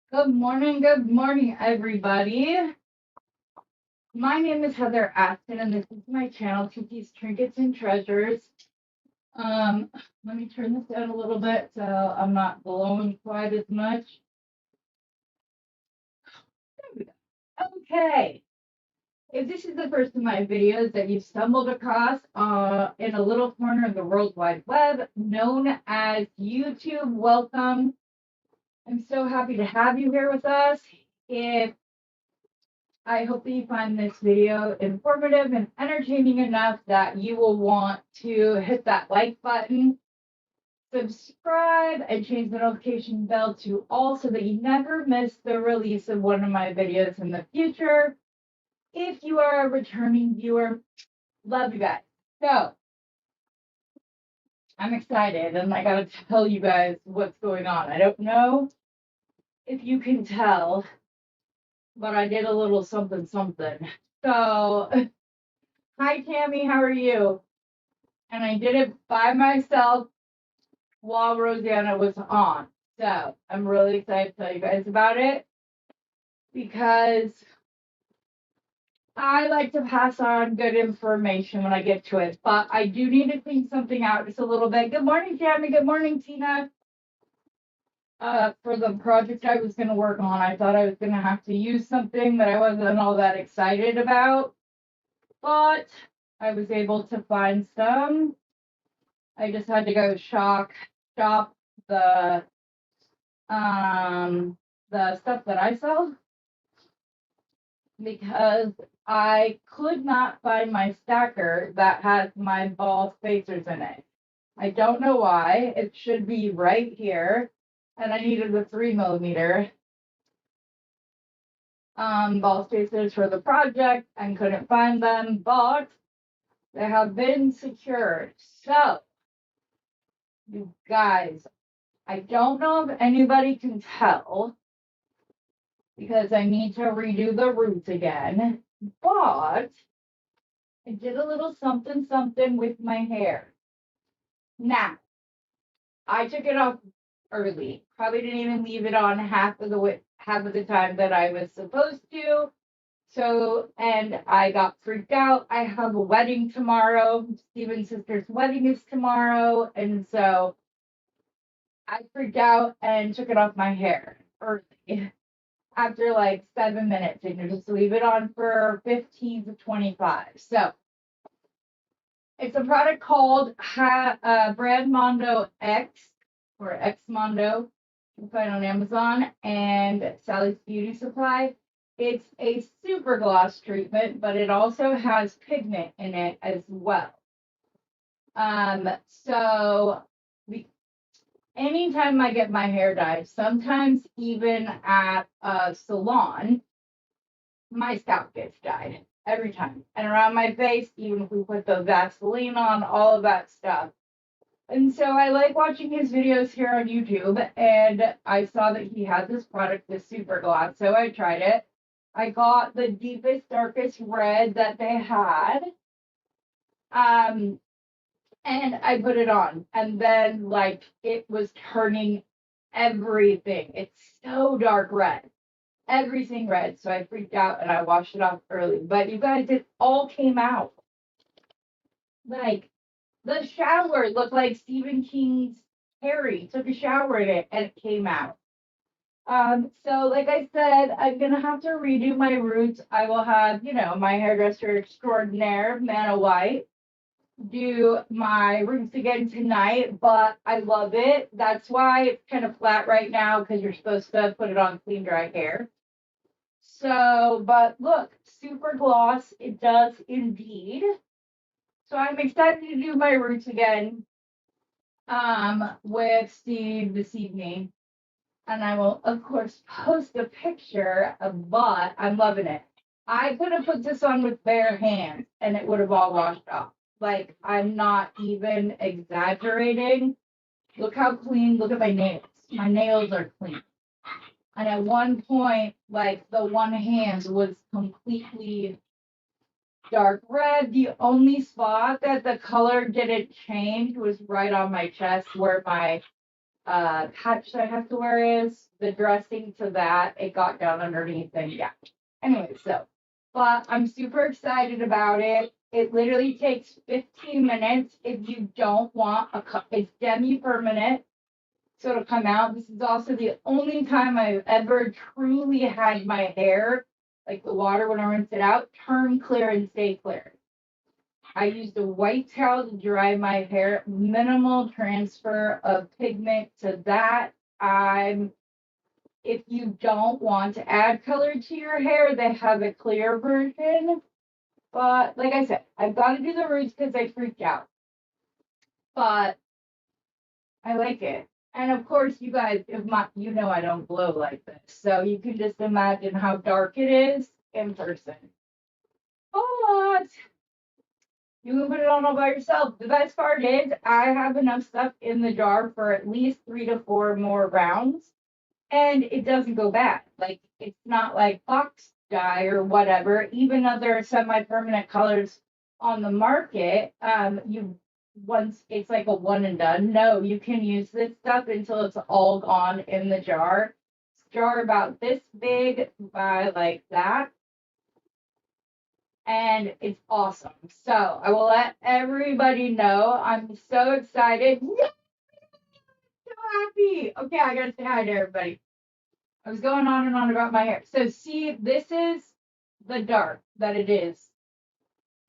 Good morning, everybody. My name is Heather Aston, and this is my channel, Tiki's Trinkets and Treasures. Um, Let me turn this down a little bit so I'm not glowing quite as much. There we go. Okay. If this is the first of my videos that you've stumbled across in a little corner of the World Wide Web known as YouTube, welcome. I'm so happy to have you here with us. If I hope that you find this video informative and entertaining enough that you will want to hit that like button, subscribe, and change the notification bell to all so that you never miss the release of one of my videos in the future. If you are a returning viewer, love you guys. So I'm excited and I gotta tell you guys what's going on. I don't know if you can tell, but I did a little something something. So hi Tammy, how are you? And I did it by myself while Rosanna was on. So I'm really excited to tell you guys about it because I like to pass on good information when I get to it. But I do need to clean something out just a little bit. Good morning, Tammy. Good morning, Tina. For the project I was going to work on, I thought I was going to have to use something that I wasn't all that excited about. But I was able to find some. I just had to go shop the stuff that I sell because I could not find my stacker that has my ball spacers in it. I don't know why. It should be right here. And I needed the 3mm ball spacers for the project and couldn't find them, but they have been secured. So, you guys, I don't know if anybody can tell because I need to redo the roots again, but I did a little something something with my hair. Now, I took it off early. Probably didn't even leave it on half of the time that I was supposed to. So, and I got freaked out. I have a wedding tomorrow. Steven's sister's wedding is tomorrow, and so I freaked out and took it off my hair early. After like 7 minutes, and you just leave it on for 15 to 25. So it's a product called Brand Mondo X or X Mondo. You can find it on Amazon and Sally's Beauty Supply. It's a super gloss treatment, but it also has pigment in it as well. So anytime I get my hair dyed, sometimes even at a salon, my scalp gets dyed every time. And around my face, even if we put the Vaseline on, all of that stuff. And so I like watching his videos here on YouTube, and I saw that he had this product, this super gloss, so I tried it. I got the deepest, darkest red that they had. And I put it on, and then like it was turning everything. It's so dark red, everything red. So I freaked out and I washed it off early. But you guys, it all came out. Like the shower looked like Stephen King's Harry took a shower in it and it came out. So like I said, I'm gonna have to redo my roots. I will have, my hairdresser extraordinaire, Mana White, do my roots again tonight, but I love it. That's why it's kind of flat right now because you're supposed to put it on clean, dry hair. So, but look, super gloss. It does indeed. So I'm excited to do my roots again with Steve this evening. And I will, of course, post a picture but I'm loving it. I could have put this on with bare hands and it would have all washed off. Like, I'm not even exaggerating. Look how clean, look at my nails. My nails are clean. And at one point, like, the one hand was completely dark red. The only spot that the color didn't change was right on my chest where my patch that I have to wear is, the dressing to that, it got down underneath and yeah. Anyway, but I'm super excited about it. It literally takes 15 minutes if you don't want it's semi-permanent. So it'll come out. This is also the only time I've ever truly had my hair, like the water when I rinse it out, turn clear and stay clear. I used a white towel to dry my hair, minimal transfer of pigment to that. If you don't want to add color to your hair, they have a clear version. But like I said, I've got to do the roots because I freaked out. But I like it. And of course, you guys, you know I don't glow like this. So you can just imagine how dark it is in person. But you can put it on all by yourself. The best part is I have enough stuff in the jar for at least 3 to 4 more rounds. And it doesn't go bad. Like, it's not like box dye or whatever. Even though there are semi-permanent colors on the market, once it's like a one and done. No, you can use this stuff until it's all gone in the jar. It's a jar about this big by like that. And it's awesome. So I will let everybody know. I'm so excited. So happy. Okay, I gotta say hi to everybody. I was going on and on about my hair. So see, this is the dark that it is.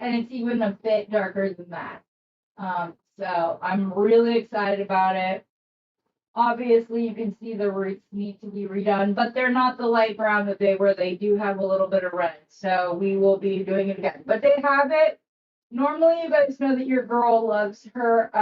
And it's even a bit darker than that. So I'm really excited about it. Obviously, you can see the roots need to be redone, but they're not the light brown that they were. They do have a little bit of red. So we will be doing it again. But they have it. Normally, you guys know that your girl loves her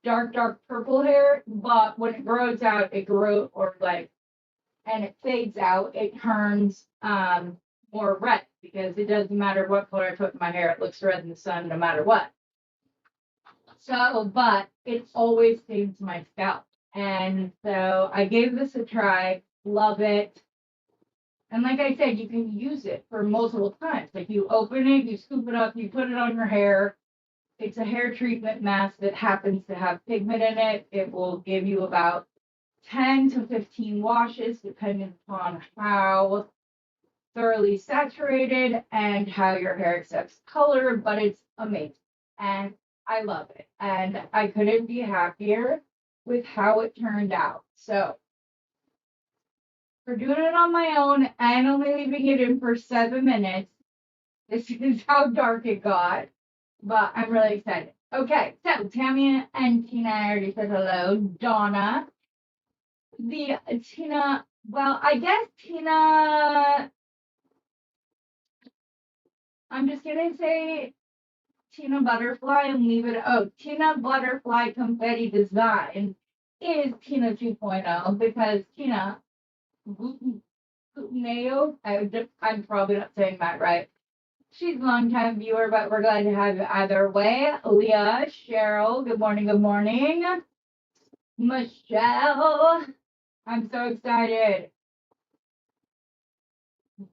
dark purple hair. But when it grows out, and it fades out, it turns more red because it doesn't matter what color I put in my hair, it looks red in the sun no matter what. So, but it always stains my scalp. And so I gave this a try, love it. And like I said, you can use it for multiple times. Like you open it, you scoop it up, you put it on your hair. It's a hair treatment mask that happens to have pigment in it. It will give you about 10 to 15 washes, depending upon how thoroughly saturated and how your hair accepts color, but it's amazing. And I love it. And I couldn't be happier with how it turned out. So, for doing it on my own and only leaving it in for 7 minutes, this is how dark it got. But I'm really excited. Okay, so Tammy and Tina, I already said hello. Donna. Tina, well, I guess Tina, I'm just gonna say Tina Butterfly and leave it. Oh, Tina Butterfly Confetti Design is Tina 2.0 because Tina Gutineo, I'm probably not saying that right. She's a longtime viewer, but we're glad to have you either way. Leah, Cheryl, good morning, good morning. Michelle, I'm so excited.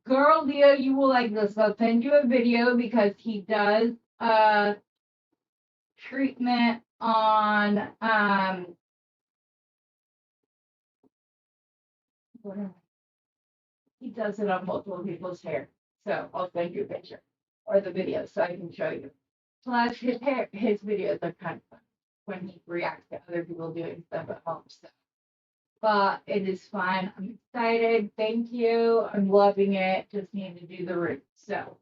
Girl, Leah, you will like this. I'll send you a video because he does treatment on he does it on multiple people's hair. So I'll send you a picture or the video so I can show you. Plus his videos are kind of fun when he reacts to other people doing stuff at home. So but it is fun. I'm excited. Thank you. I'm loving it. Just need to do the roots. So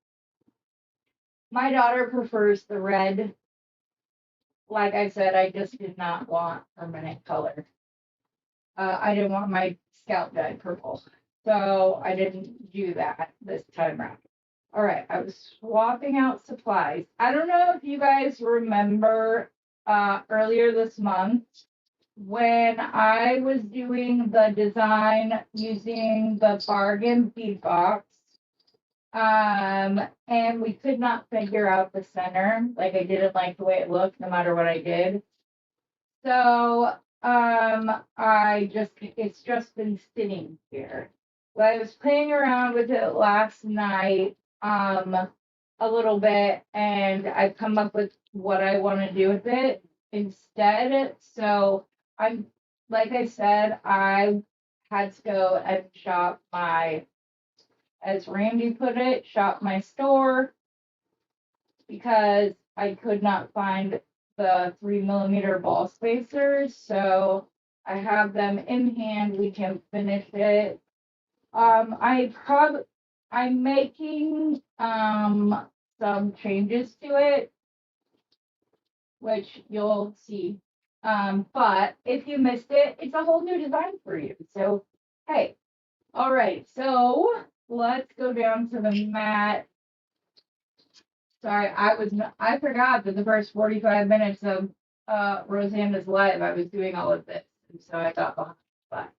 my daughter prefers the red. Like I said, I just did not want permanent color. I didn't want my scalp dyed purple. So I didn't do that this time around. All right, I was swapping out supplies. I don't know if you guys remember earlier this month when I was doing the design using the bargain bead box. And we could not figure out the center. Like I didn't like the way it looked no matter what I did. So it's just been sitting here. Well, I was playing around with it last night, a little bit, and I've come up with what I want to do with it instead. So I'm like I said, I had to go and shop my, as Randy put it, shop my store because I could not find the 3mm ball spacers. So I have them in hand. We can finish it. I'm making some changes to it, which you'll see. But if you missed it, it's a whole new design for you. So hey, all right. So let's go down to the mat. Sorry, I forgot that the first 45 minutes of Rosanna's live, I was doing all of this, and so I got behind. But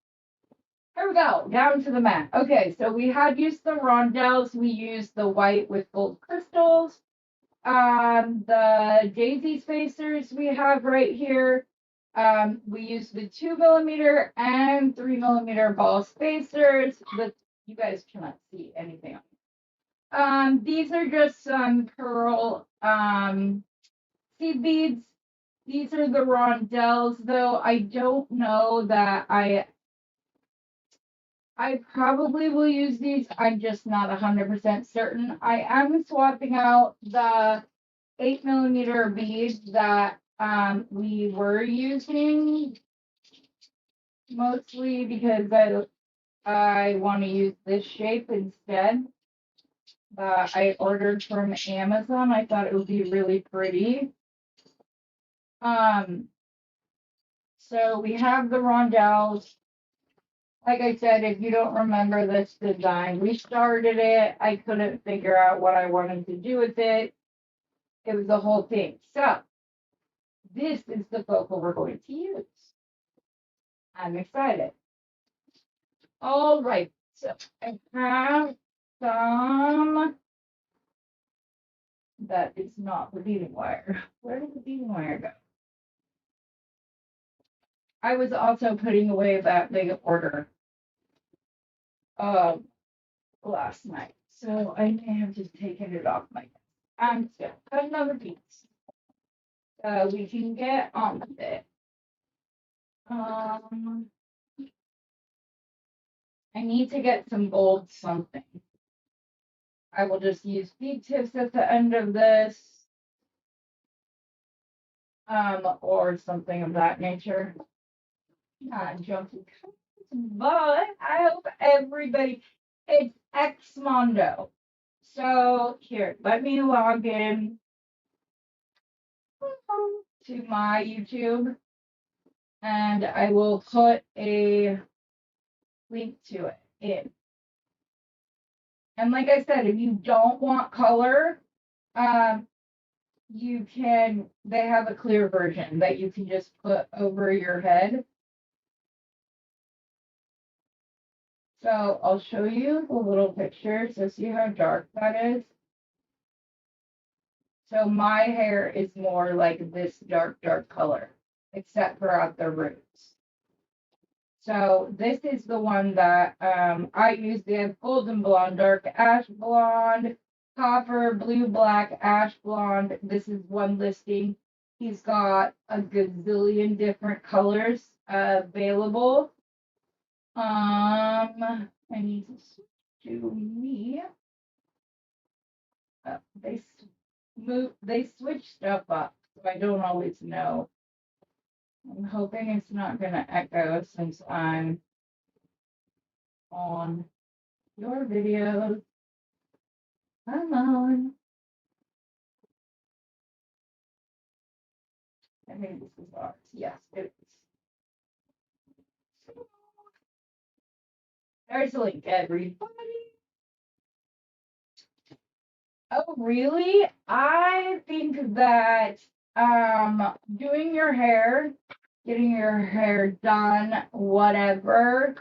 here we go, down to the mat. Okay, so we had used the rondelles. We used the white with gold crystals. The daisy spacers we have right here. We used the 2mm and 3mm ball spacers. You guys cannot see anything. These are just some pearl seed beads. These are the rondelles, though I don't know that I probably will use these. I'm just not 100% certain. I am swapping out the 8mm beads that we were using, mostly because I want to use this shape instead. I ordered from Amazon. I thought it would be really pretty. So we have the rondelles. Like I said, if you don't remember this design, we started it. I couldn't figure out what I wanted to do with it. It was the whole thing. So this is the focal we're going to use. I'm excited. All right. So I have some. That is not the beading wire. Where did the beading wire go? I was also putting away that big order last night. So I may have just taken it off my desk. I'm still cut another piece. We can get on with it. I need to get some gold something. I will just use bead tips at the end of this. Or something of that nature. Not junky, but I hope everybody, it's Xmondo. So here, let me log in to my YouTube and I will put a link to it in. And like I said, if you don't want color, they have a clear version that you can just put over your head. So I'll show you the little picture. So see how dark that is? So my hair is more like this dark color, except for at the roots. So this is the one that I use. They have golden blonde, dark ash blonde, copper, blue, black, ash blonde. This is one listing. He's got a gazillion different colors available. I need to switch to me. They switch stuff up, so I don't always know. I'm hoping it's not gonna echo since I'm on your videos. Come on. I think this is ours. Yes, it is. There's a link, everybody. Oh, really? I think that doing your hair, getting your hair done, whatever,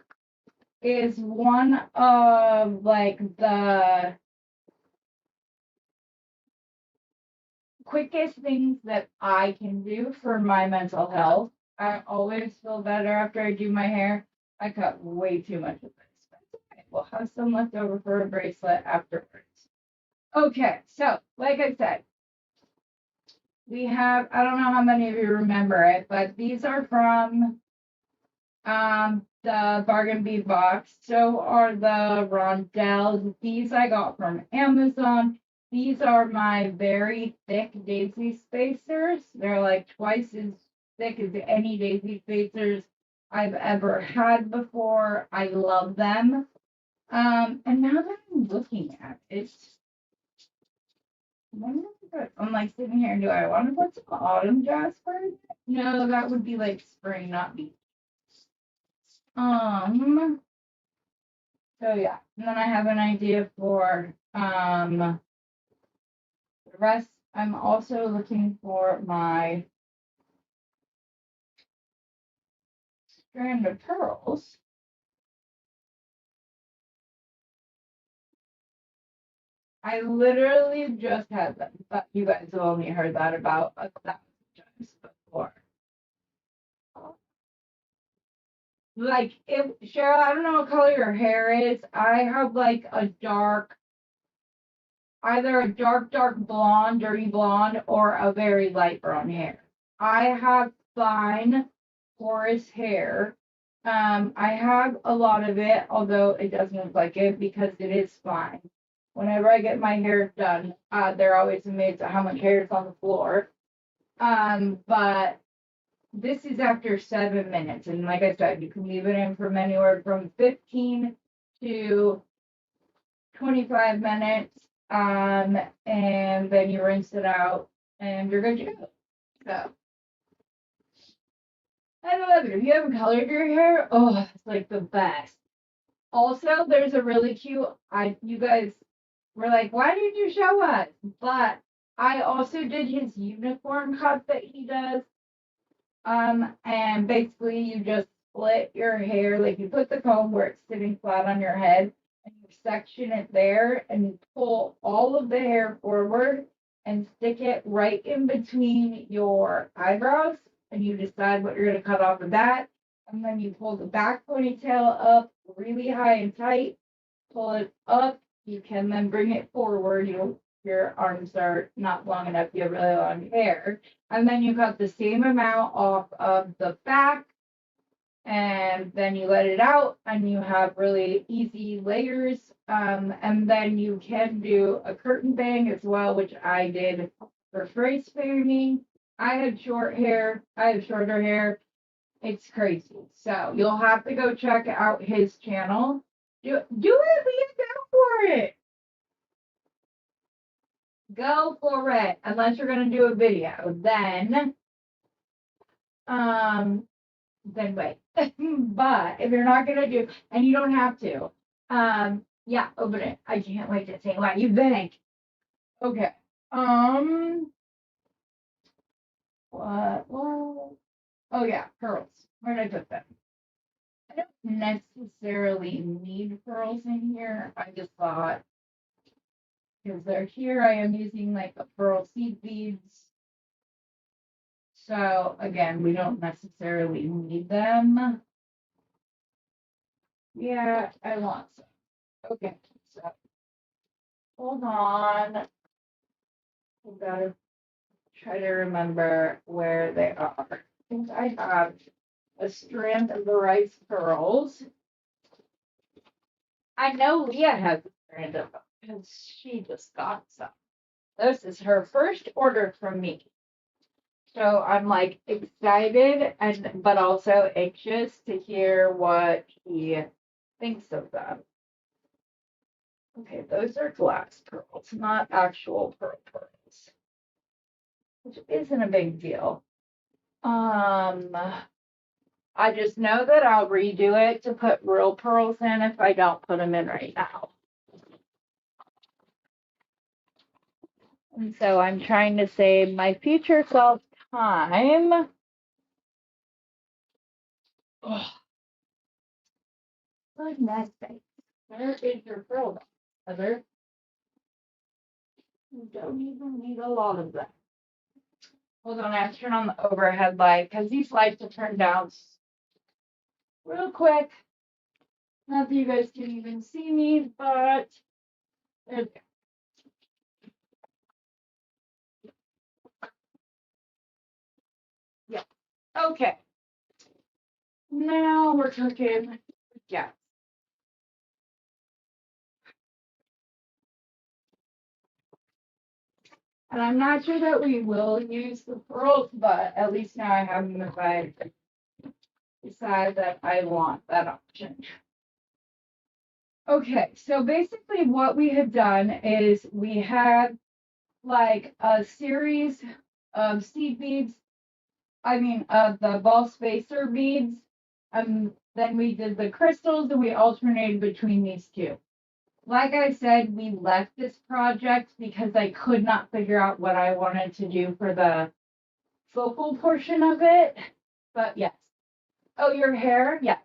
is one of like the quickest things that I can do for my mental health. I always feel better after I do my hair. I cut way too much of this. But okay, we'll have some left over for a bracelet afterwards. Okay, so like I said, we have, I don't know how many of you remember it, but these are from The bargain bead box. So are the rondelles. These I got from Amazon. These are my very thick daisy spacers. They're like twice as thick as any daisy spacers I've ever had before. I love them. And now that I'm looking at it, I'm like sitting here and do I want to put some autumn jasper in it? No, that would be like spring, not beach. So yeah, and then I have an idea for the rest. I'm also looking for my strand of pearls. I literally just had them, but you guys have only heard that about 1,000 times before. Like if Cheryl, I don't know what color your hair is. I have like a dark, either a dark blonde, dirty blonde, or a very light brown hair. I have fine porous hair. I have a lot of it, although it doesn't look like it because it is fine. Whenever I get my hair done, they're always amazed at how much hair is on the floor. But this is after 7 minutes, and like I said, you can leave it in from anywhere from 15 to 25 minutes. And then you rinse it out and you're good to go. So I love it. If you haven't colored your hair, oh, it's like the best. Also, there's a really cute, you guys were like, why did you show us? But I also did his unicorn cut that he does. And basically you just split your hair, like you put the comb where it's sitting flat on your head, and you section it there, and you pull all of the hair forward and stick it right in between your eyebrows, and you decide what you're going to cut off of that. And then you pull the back ponytail up really high and tight, pull it up. You can then bring it forward. Your arms are not long enough. You have really long hair. And then you cut the same amount off of the back. And then you let it out and you have really easy layers. And then you can do a curtain bang as well, which I did for face painting. I had short hair. I have shorter hair. It's crazy. So you'll have to go check out his channel. Do it, Leah, go for it. Go for it. Unless you're gonna do a video. Then wait. But if you're not gonna do, and you don't have to, yeah, open it. I can't wait to see what you think. Okay. What? Well, oh yeah, pearls. Where did I put them? I don't necessarily need pearls in here. I just thought because they're here, I am using like the pearl seed beads. So again, we don't necessarily need them. Yeah, I want some. Okay, so hold on. I gotta try to remember where they are. I think I have a strand of the rice pearls. I know Leah has a strand of them because she just got some. This is her first order from me. So I'm like excited and but also anxious to hear what he thinks of them. Okay, those are glass pearls, not actual pearls, which isn't a big deal. I just know that I'll redo it to put real pearls in if I don't put them in right now. And so I'm trying to save my future self time. Oh, goodness sakes. Where is your pearl, Heather? You don't even need a lot of them. Hold on, I have to turn on the overhead light because these lights are turned down real quick. Not that you guys can even see me, but there. Yeah. Okay. Now we're cooking. Yeah. And I'm not sure that we will use the pearls, but at least now I have them if I decide that I want that option. Okay, so basically what we had done is we had like a series of seed beads, the ball spacer beads, then we did the crystals and we alternated between these two. Like I said, we left this project because I could not figure out what I wanted to do for the focal portion of it. But yes. Oh, your hair? Yes.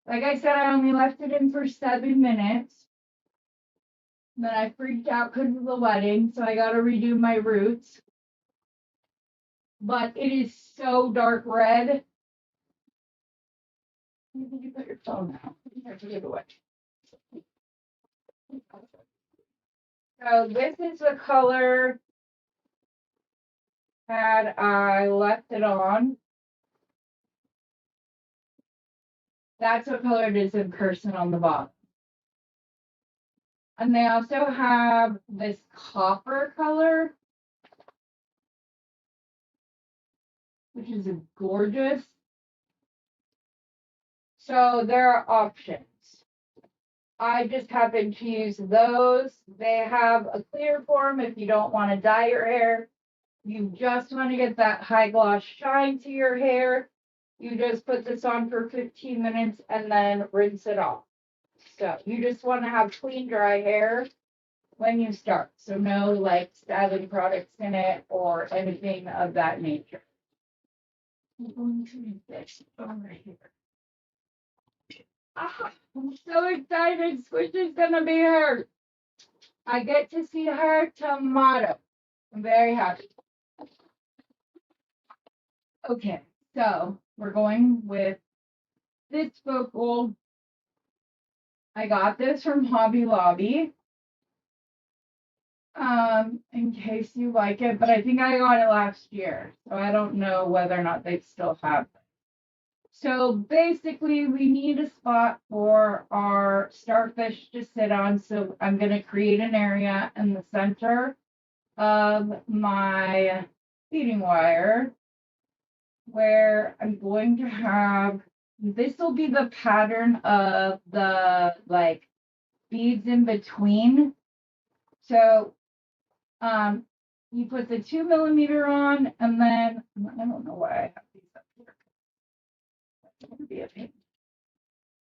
Like I said, I only left it in for 7 minutes. Then I freaked out because of the wedding, so I got to redo my roots. But it is so dark red. Where did you put your phone now? I have to give it away. So this is the color that I left it on. That's what color it is in person on the bottom. And they also have this copper color, which is gorgeous. So there are options. I just happen to use those. They have a clear form if you don't want to dye your hair. You just want to get that high gloss shine to your hair. You just put this on for 15 minutes and then rinse it off. So you just want to have clean, dry hair when you start. So no like styling products in it or anything of that nature. I'm going to do this over here. Ah, I'm so excited. Squish is gonna be her. I get to see her tomorrow. I'm very happy. Okay, so we're going with this focal. I got this from Hobby Lobby. In case you like it, but I think I got it last year, so I don't know whether or not they still have it. So basically, we need a spot for our starfish to sit on. So I'm going to create an area in the center of my feeding wire where I'm going to have, this will be the pattern of the like beads in between. So you put the 2mm on, and then I don't know why I have these up here. That's gonna be a pain.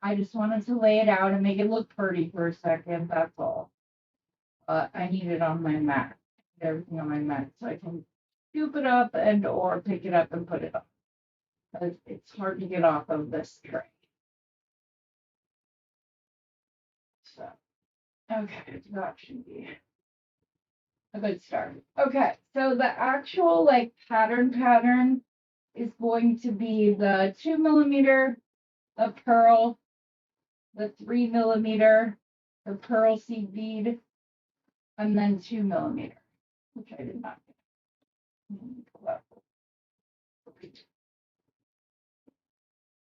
I just wanted to lay it out and make it look pretty for a second. That's all. But I need it on my mat. Everything on my mat, so I can scoop it up and or pick it up and put it up. Because it's hard to get off of this tray. So, okay, that should be a good start. Okay, so the actual like pattern is going to be the 2mm, the pearl, the 3mm, the pearl seed bead, and then 2mm, which I did not get.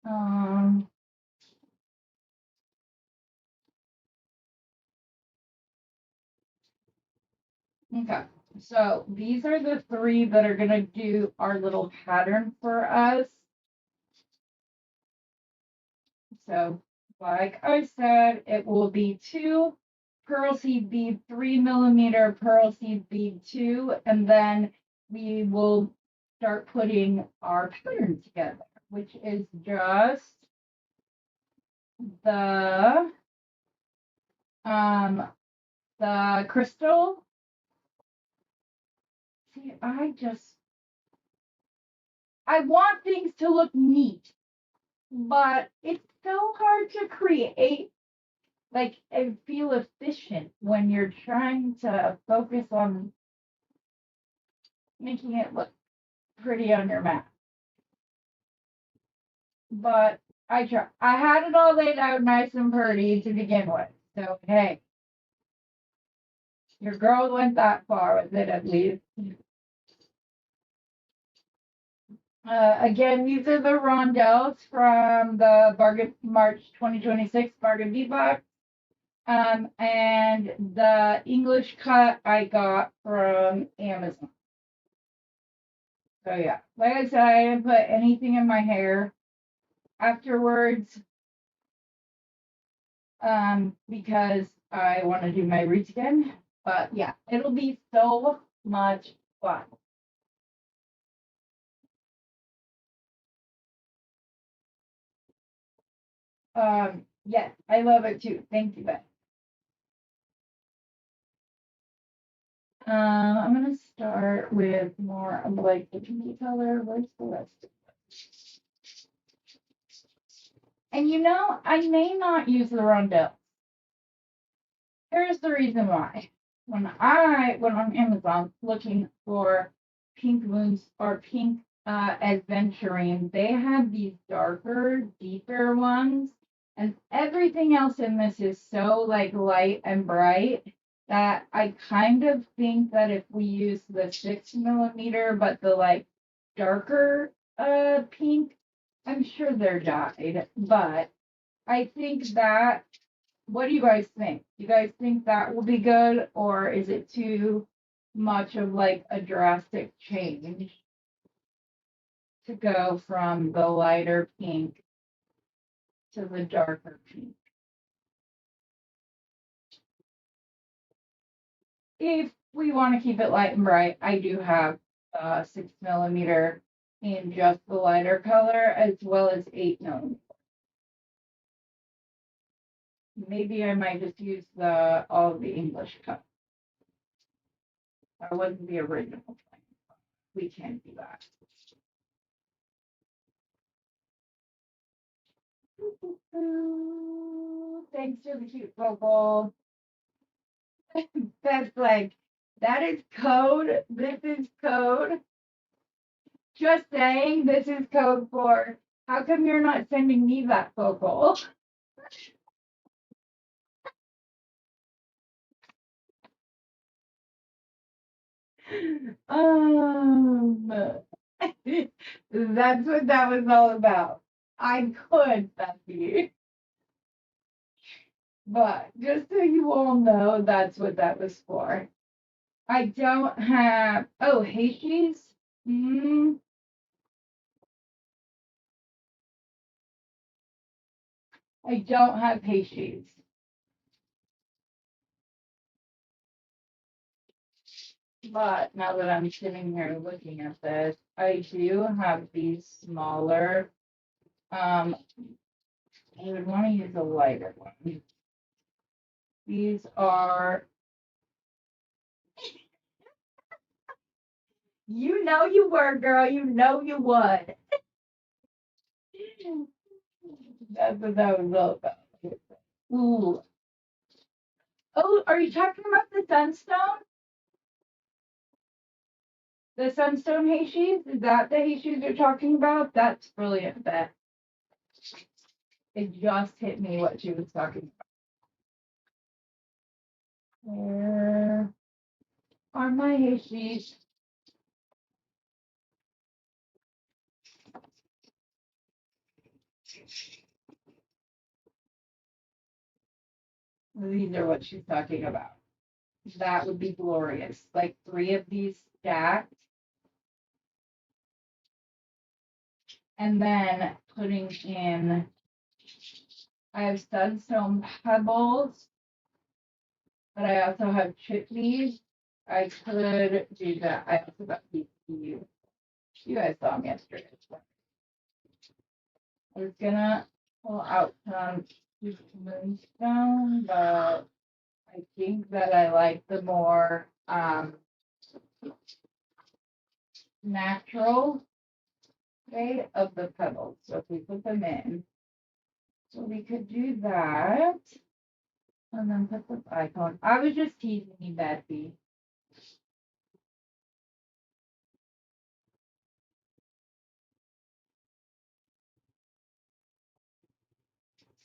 Um, okay, so these are the 3 that are gonna do our little pattern for us. So, like I said, it will be 2 pearl seed bead, 3mm pearl seed bead 2, and then we will start putting our pattern together, which is just the crystal. See, I want things to look neat, but it's so hard to create like and feel efficient when you're trying to focus on making it look pretty on your mat. But I try. I had it all laid out nice and pretty to begin with. So hey, your girl went that far with it at least. Again, these are the rondelles from the Bargain March 2026 Bargain Bee box. And the English cut I got from Amazon. So yeah, like I said, I didn't put anything in my hair afterwards, because I want to do my roots again. But yeah, it'll be so much fun. Yes, I love it too. Thank you, Beth. I'm gonna start with more of like the pinky color. Where's the rest? And I may not use the rondelle. Here's the reason why. When I went on Amazon looking for pink moons or pink adventuring, they have these darker, deeper ones. And everything else in this is so like light and bright that I kind of think that if we use the 6 millimeter, but the like darker pink, I'm sure they're dyed, but I think that, what do you guys think? Do you guys think that will be good, or is it too much of like a drastic change to go from the lighter pink to the darker pink? If we want to keep it light and bright, I do have 6 millimeter in just the lighter color as well as 8 millimeter. Maybe I might just use the all the English cut. That wasn't the original. We can't do that. Thanks to the cute vocal. That's like, that is code. This is code. Just saying, this is code for how come you're not sending me that vocal? Um, that's what that was all about. I could, Becky. But just so you all know, that's what that was for. I don't have, oh, Hashis? I don't have Hashis. But now that I'm sitting here looking at this, I do have these smaller. I would want to use a lighter one. These are, you were, girl. You would. That's what that was all about. Ooh. Oh, are you talking about the sunstone? The sunstone Hashis? Is that the Hashis you're talking about? That's brilliant, Beth. It just hit me what she was talking about. Where are my Hashis? These are what she's talking about. That would be glorious. Like 3 of these stacked. And then putting in, I have sunstone pebbles, but I also have chitneys. I could do that. I also got these to you. You guys saw them yesterday. I was gonna pull out some moonstone, but I think that I like the more natural way of the pebbles. So if we put them in, so we could do that. And then put the icon. I was just teasing you, Betsy.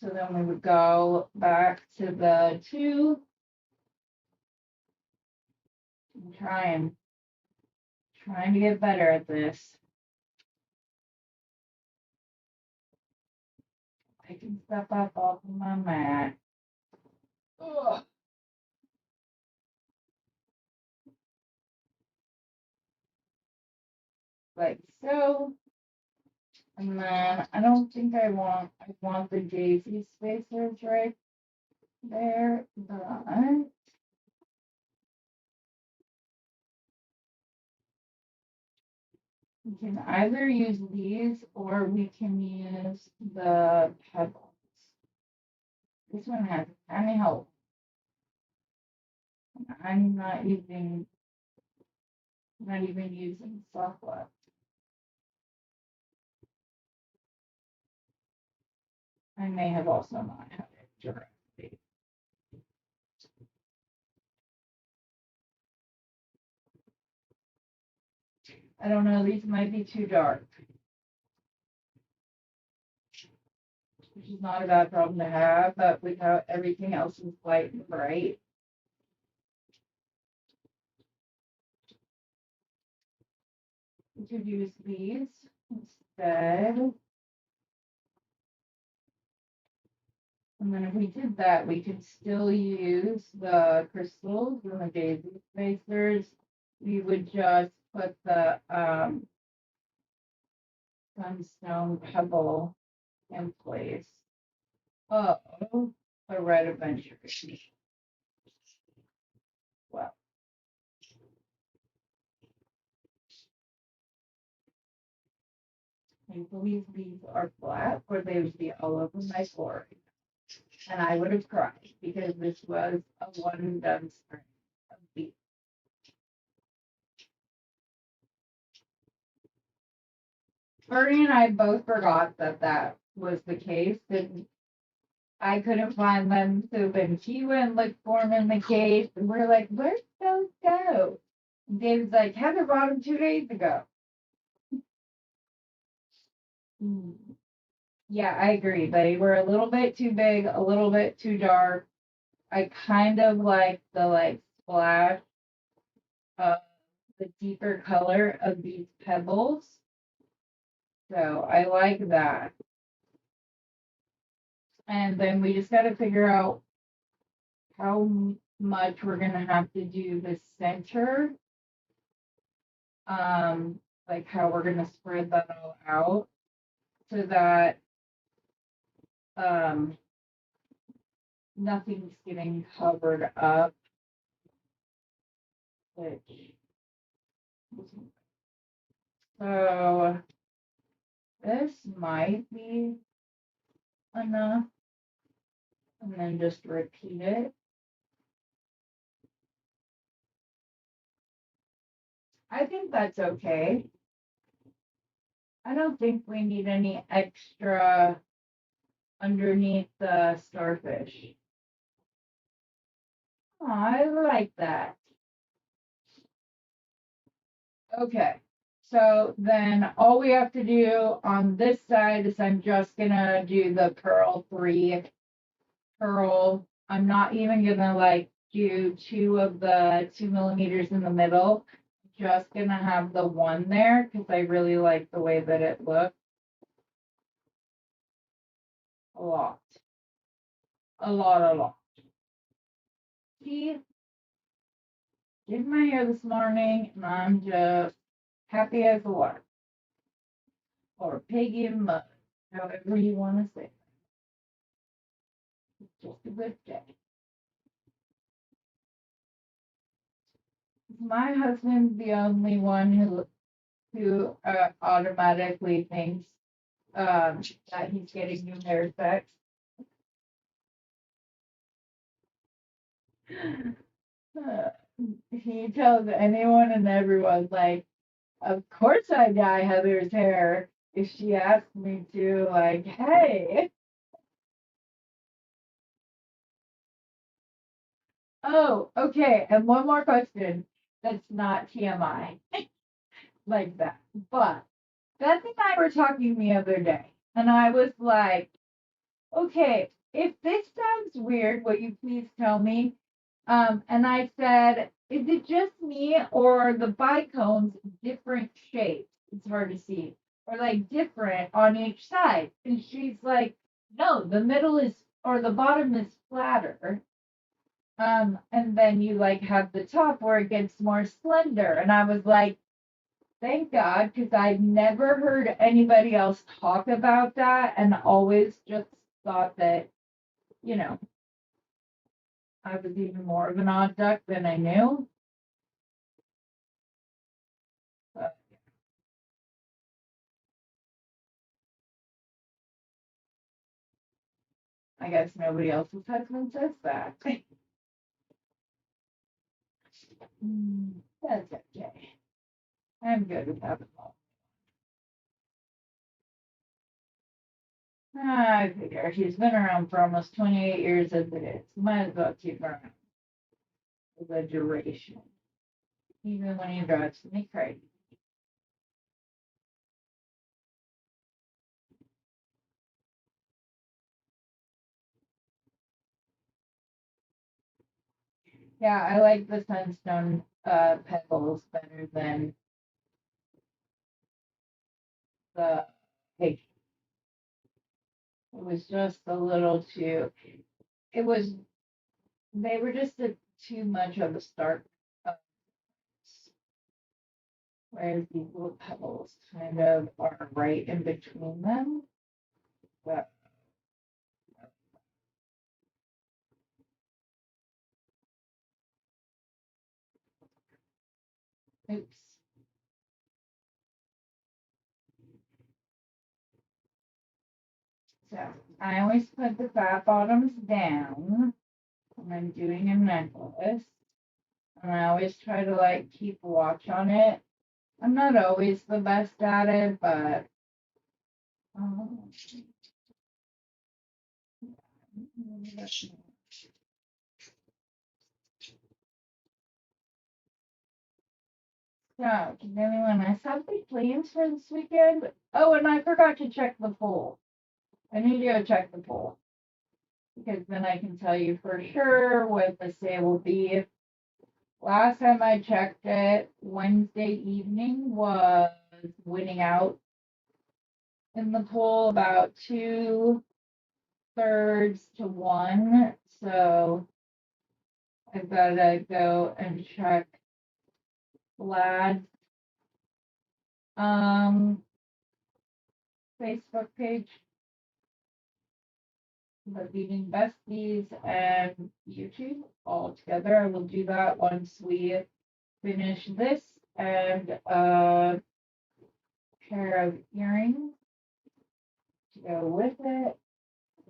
So then we would go back to the 2 and trying to get better at this. I can step up off of my mat. Ugh. Like so. And then I don't think I want the daisy spacers right there, but we can either use these or we can use the pebbles. This one has any help. I'm not even using software. I may have also not had it directly. I don't know, these might be too dark, which is not a bad problem to have, but without everything else is light and bright. We could use these instead. And then if we did that, we could still use the crystals and the daisy spacers. We would just put the sunstone pebble in place. Oh, a red adventure. Well, I believe these are flat, or they would be all over my floor. And I would have cried because this was a one and done string of beads. Bernie and I both forgot that was the case, and I couldn't find them. So then she went and looked for them in the case, and we're like, "Where'd those go?" And David's like, "Heather brought them 2 days ago." Yeah, I agree. They were a little bit too big, a little bit too dark. I kind of like the splash of the deeper color of these pebbles. So I like that. And then we just got to figure out how much we're gonna have to do the center. Like how we're gonna spread that all out so that nothing's getting covered up. Which so this might be enough. And then just repeat it. I think that's okay. I don't think we need any extra underneath the starfish. Oh, I like that. Okay, so then all we have to do on this side is I'm just gonna do the pearl 3 pearl. I'm not even gonna do 2 of the 2 millimeters in the middle. Just gonna have the one there because I really like the way that it looks. A lot. A lot. See, did my hair this morning and I'm just happy as a lark. Or piggy in mud, however you want to say it. It's just a good day. My husband's the only one who automatically thinks that he's getting new hair sex. He tells anyone and everyone, like, of course I dye Heather's hair if she asks me to, like, hey. Oh, okay. And one more question that's not TMI like that. But Beth and I were talking the other day, and I was like, okay, if this sounds weird, will you please tell me? And I said, is it just me or the bicones different shapes? It's hard to see. Or like different on each side. And she's like, No, the middle is, or the bottom is flatter. And then you like have the top where it gets more slender. And I was like, thank God, because I've never heard anybody else talk about that and always just thought that, you know, I was even more of an odd duck than I knew. But I guess nobody else's husband says that. That's okay. I'm good with having love. I figure he's been around for almost 28 years as it is. Might as well keep him around for the duration. Even when he drives me crazy. Yeah, I like the sunstone pebbles better than the pig. It was just a little too. It was. They were just too much of a stark. Uh, whereas these little pebbles kind of are right in between them. But oops. So I always put the fat bottoms down when I'm doing a necklace. And I always try to like keep watch on it. I'm not always the best at it, but yeah, does anyone else have big plans for this weekend? Oh, and I forgot to check the poll. I need to go check the poll because then I can tell you for sure what the sale will be. Last time I checked it, Wednesday evening was winning out in the poll about 2/3 to 1. So I've got to go and check Vlad's Facebook page, the Beading Besties, and YouTube all together. I will do that once we finish this and a pair of earrings to go with it.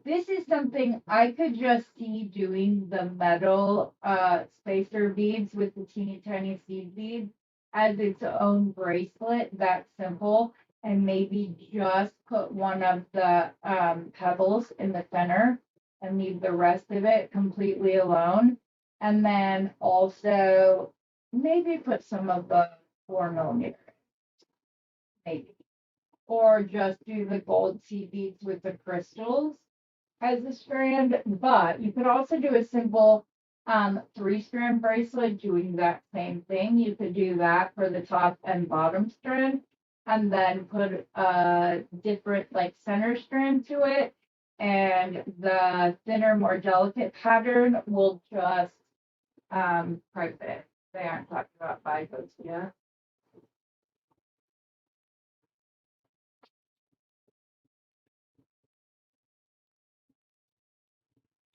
This is something I could just see doing the metal spacer beads with the teeny tiny seed beads as its own bracelet, that simple, and maybe just put one of the pebbles in the center and leave the rest of it completely alone. And then also maybe put some of the 4mm, maybe. Or just do the gold seed beads with the crystals as a strand, but you could also do a simple 3-strand bracelet doing that same thing. You could do that for the top and bottom strand and then put a different like center strand to it. And the thinner, more delicate pattern will just private it. They aren't talking about bifos yet.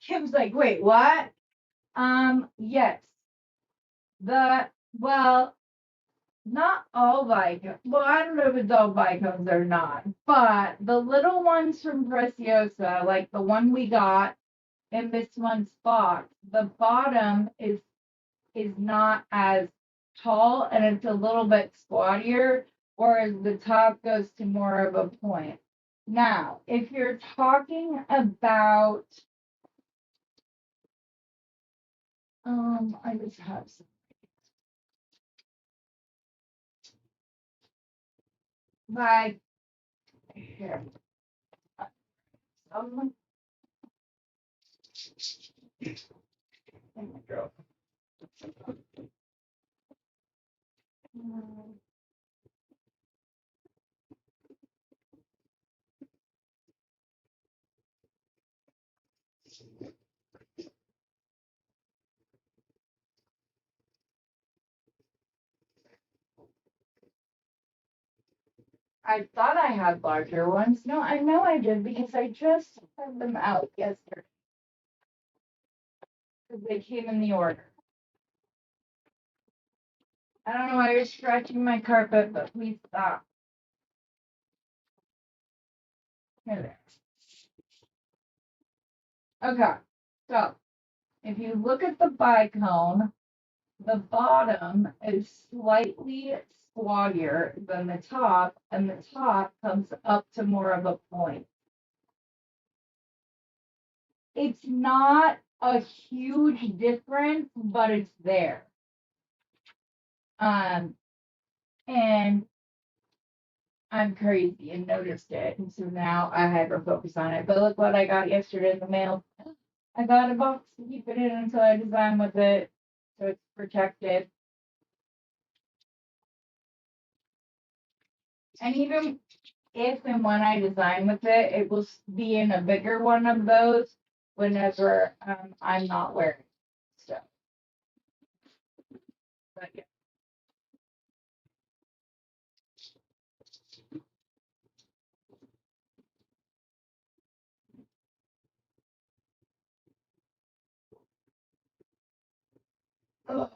Kim's like, wait, what? Yes. The well, not all Vicodins. Well, I don't know if it's all Vicodins or not, but the little ones from Preciosa, like the one we got in this month's box, the bottom is not as tall and it's a little bit squattier, whereas the top goes to more of a point. Now, if you're talking about, I just have some like here. Um, I thought I had larger ones. No, I know I did because I just had them out yesterday. Because they came in the order. I don't know why you're scratching my carpet, but please stop. Here, there. Okay, so if you look at the bicone, the bottom is slightly squattier than the top, and the top comes up to more of a point. It's not a huge difference, but it's there. And I'm crazy and noticed it, and so now I hyper focus on it. But look what I got yesterday in the mail. I got a box to keep it in until I design with it, so it's protected. And even if and when I design with it, it will be in a bigger one of those whenever I'm not wearing stuff. But yeah. Oh,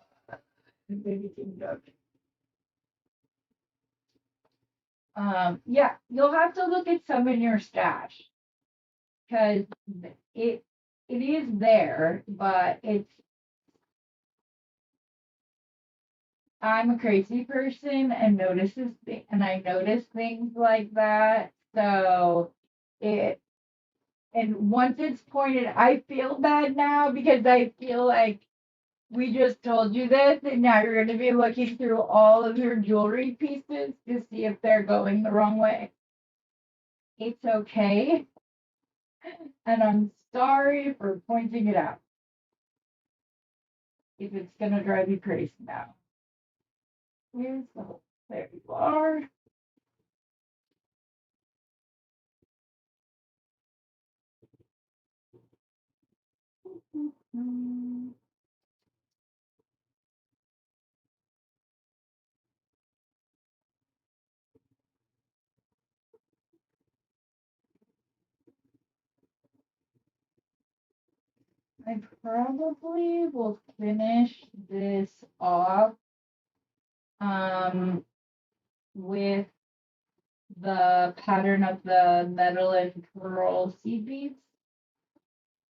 baby team dog. Yeah, you'll have to look at some in your stash because it it is there, but it's I'm a crazy person and and I notice things like that. So it and once it's pointed, I feel bad now because I feel like we just told you this, and now you're going to be looking through all of your jewelry pieces to see if they're going the wrong way. It's okay, and I'm sorry for pointing it out if it's going to drive you crazy now. Here's the hole. There you are. Mm-hmm. I probably will finish this off with the pattern of the metal and pearl seed beads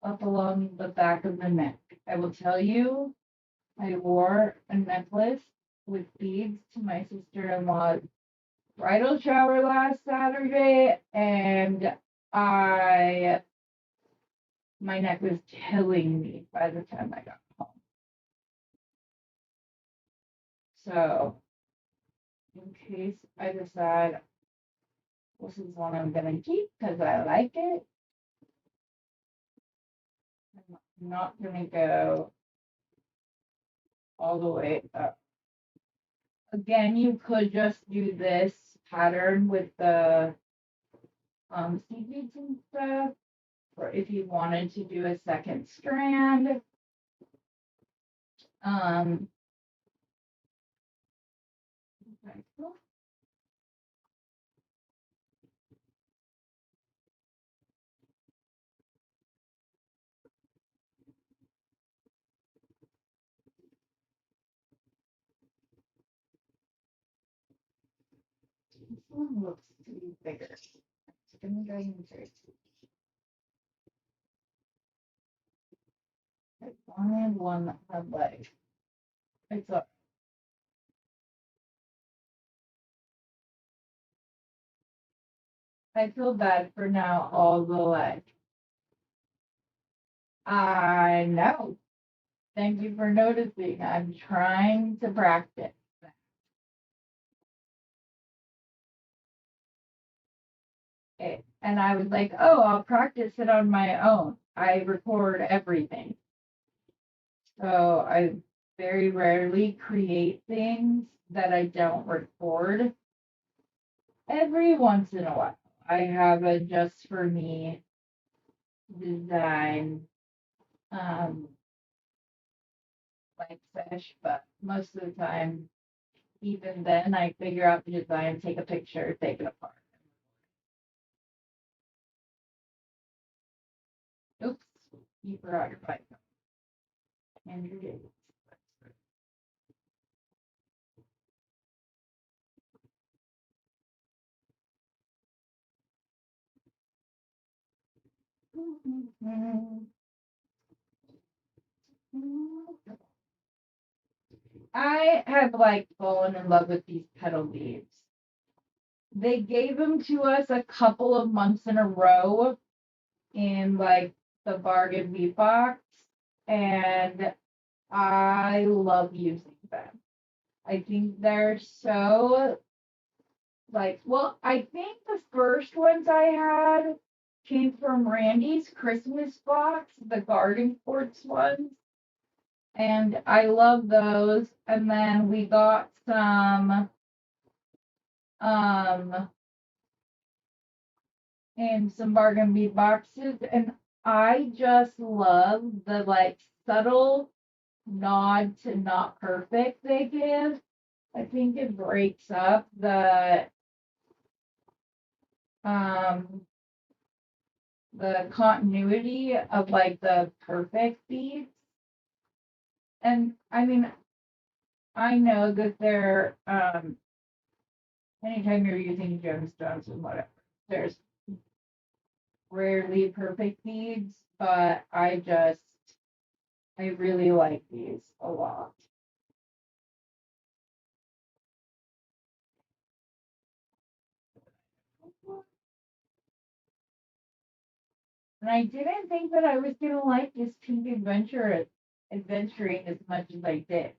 up along the back of the neck. I will tell you, I wore a necklace with beads to my sister-in-law's bridal shower last Saturday, and I my neck was killing me by the time I got home. So in case I decide this is one I'm gonna keep because I like it, I'm not gonna go all the way up. Again, you could just do this pattern with the seed beads and stuff, or if you wanted to do a second strand. Um, okay, cool. This one looks to be bigger. It's gonna go into I wanted one that had legs. It's a I feel bad for now all the legs. I know. Thank you for noticing. I'm trying to practice. It. And I was like, oh, I'll practice it on my own. I record everything. So I very rarely create things that I don't record. Every once in a while, I have a just for me design like fish, but most of the time even then I figure out the design, take a picture, take it apart. Oops, you forgot your bike. And your dates. I have like fallen in love with these petal beads. They gave them to us a couple of months in a row in like the bargain bead box, and I love using them. I think they're so like, well, I think the first ones I had came from Randy's Christmas box, the garden quartz ones. And I love those. And then we got some in some bargain bead boxes, and I just love the like subtle nod to not perfect they give. I think it breaks up the continuity of like the perfect beads. And I mean, I know that they're anytime you're using gemstones and whatever, there's rarely perfect beads, but I really like these a lot. And I didn't think that I was gonna like this pink adventuring as much as I did,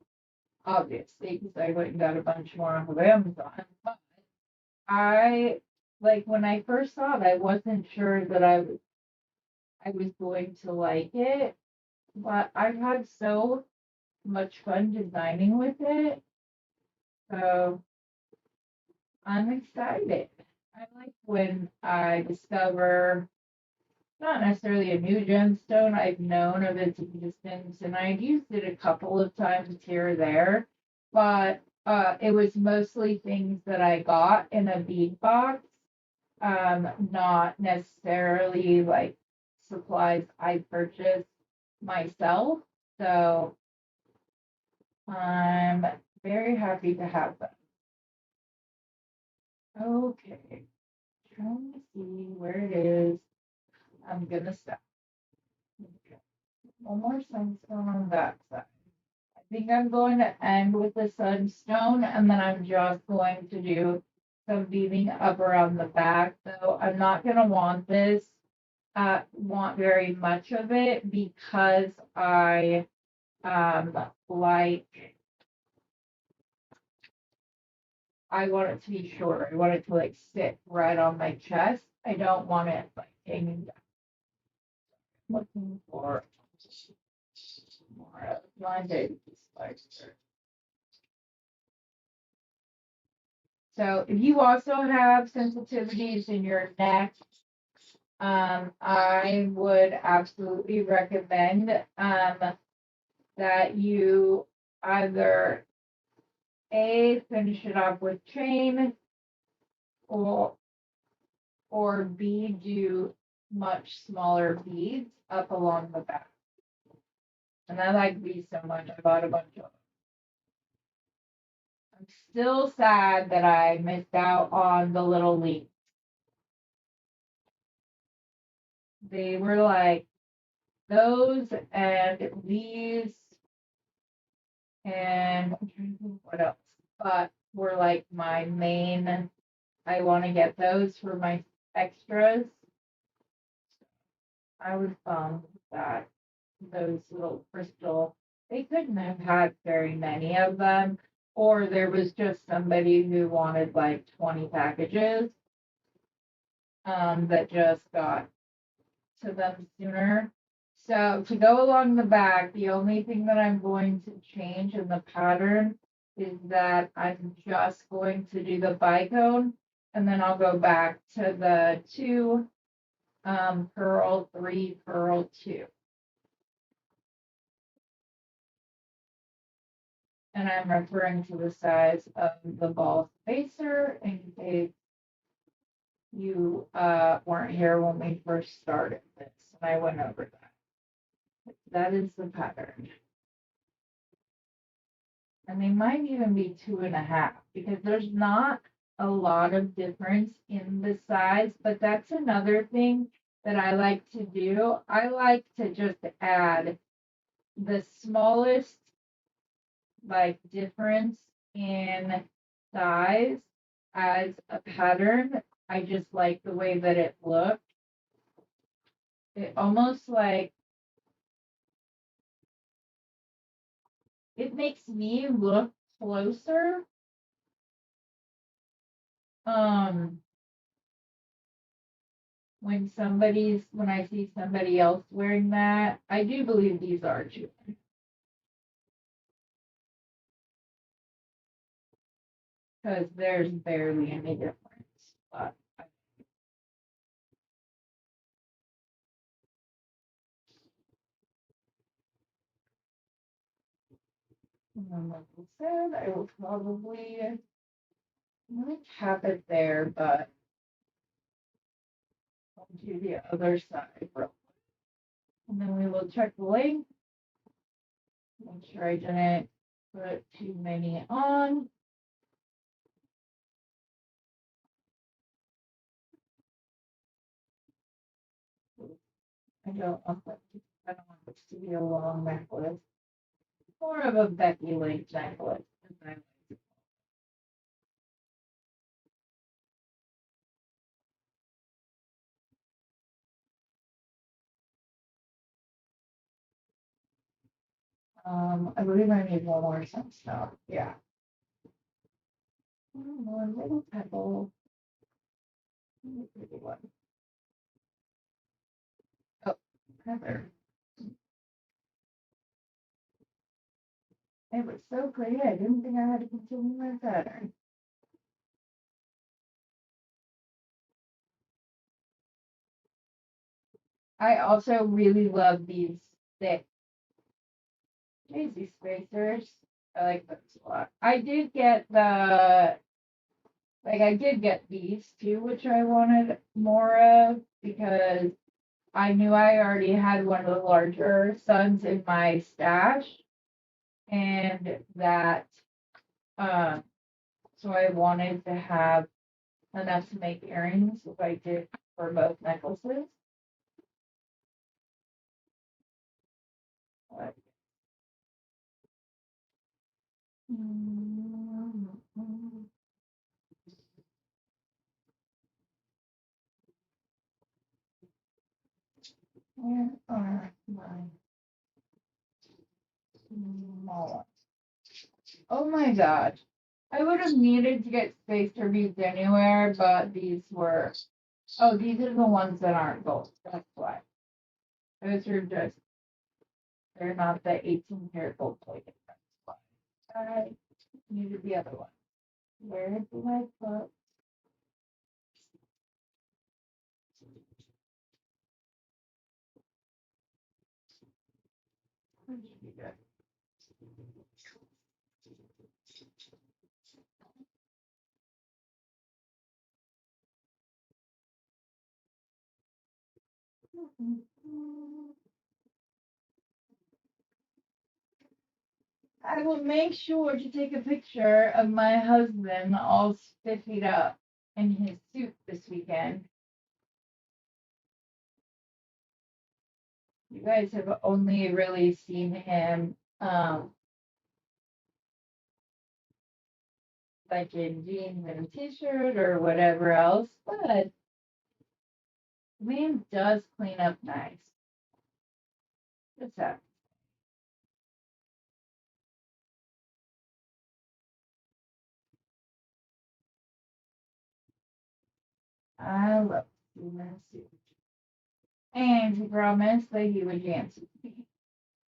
obviously, because I went and got a bunch more off of Amazon. But I like when I first saw it, I wasn't sure that I was going to like it, but I've had so much fun designing with it. So I'm excited. I like when I discover not necessarily a new gemstone. I've known of its existence and I've used it a couple of times here or there, but it was mostly things that I got in a bead box, not necessarily like supplies I purchased myself. So I'm very happy to have them. Okay, trying to see where it is. I'm gonna stop. Okay. One more sunstone on that side. I think I'm going to end with the sunstone and then I'm just going to do some beading up around the back. So I'm not gonna want very much of it because I like I want it to be short. I want it to like sit right on my chest. I don't want it like hanging down. Looking for more of my baby spicer. So if you also have sensitivities in your neck, I would absolutely recommend that you either finish it off with chain or B do much smaller beads up along the back. And I like these so much. I bought a bunch of them. I'm still sad that I missed out on the little leaves. They were like those and these and I'm trying to think what else. But were like my main. I want to get those for my extras. I was bummed that those little crystal, they couldn't have had very many of them, or there was just somebody who wanted like 20 packages that just got to them sooner. So to go along the back, the only thing that I'm going to change in the pattern is that I'm just going to do the bicone and then I'll go back to the 2 purl, 3 purl, 2. And I'm referring to the size of the ball spacer in case you weren't here when we first started this, and I went over that. That is the pattern. And they might even be 2.5 because there's not a lot of difference in the size, but that's another thing that I like to do. I like to just add the smallest like difference in size as a pattern. I just like the way that it looked. It almost like it makes me look closer. Um, when I see somebody else wearing that, I do believe these are true. Because there's barely any difference. But like I said, I will probably have it there, but I'll do the other side real quick. And then we will check the length. Make sure I didn't put too many on. I don't want this to be a long necklace. More of a Becky length necklace. I believe I need one more some stuff. Yeah. One little pebble. One. Oh, Heather. It was so pretty. I didn't think I had to continue my pattern. I also really love these thick daisy spacers. I like those a lot. I did get these too, which I wanted more of because I knew I already had one of the larger suns in my stash, and that so I wanted to have enough to make earrings if I did for both necklaces. But, where are my small ones? Oh my god. I would have needed to get spacer beads anywhere, but these were. Oh, these are the ones that aren't gold. That's why. Those are just. They're not the 18-karat gold plated. That's why. I needed the other one. Where do I put? Where did you go? I will make sure to take a picture of my husband all spiffied up in his suit this weekend. You guys have only really seen him like in jeans and a t-shirt or whatever else, but the man does clean up nice. What's up? I love my suit. And he promised that he would dance with me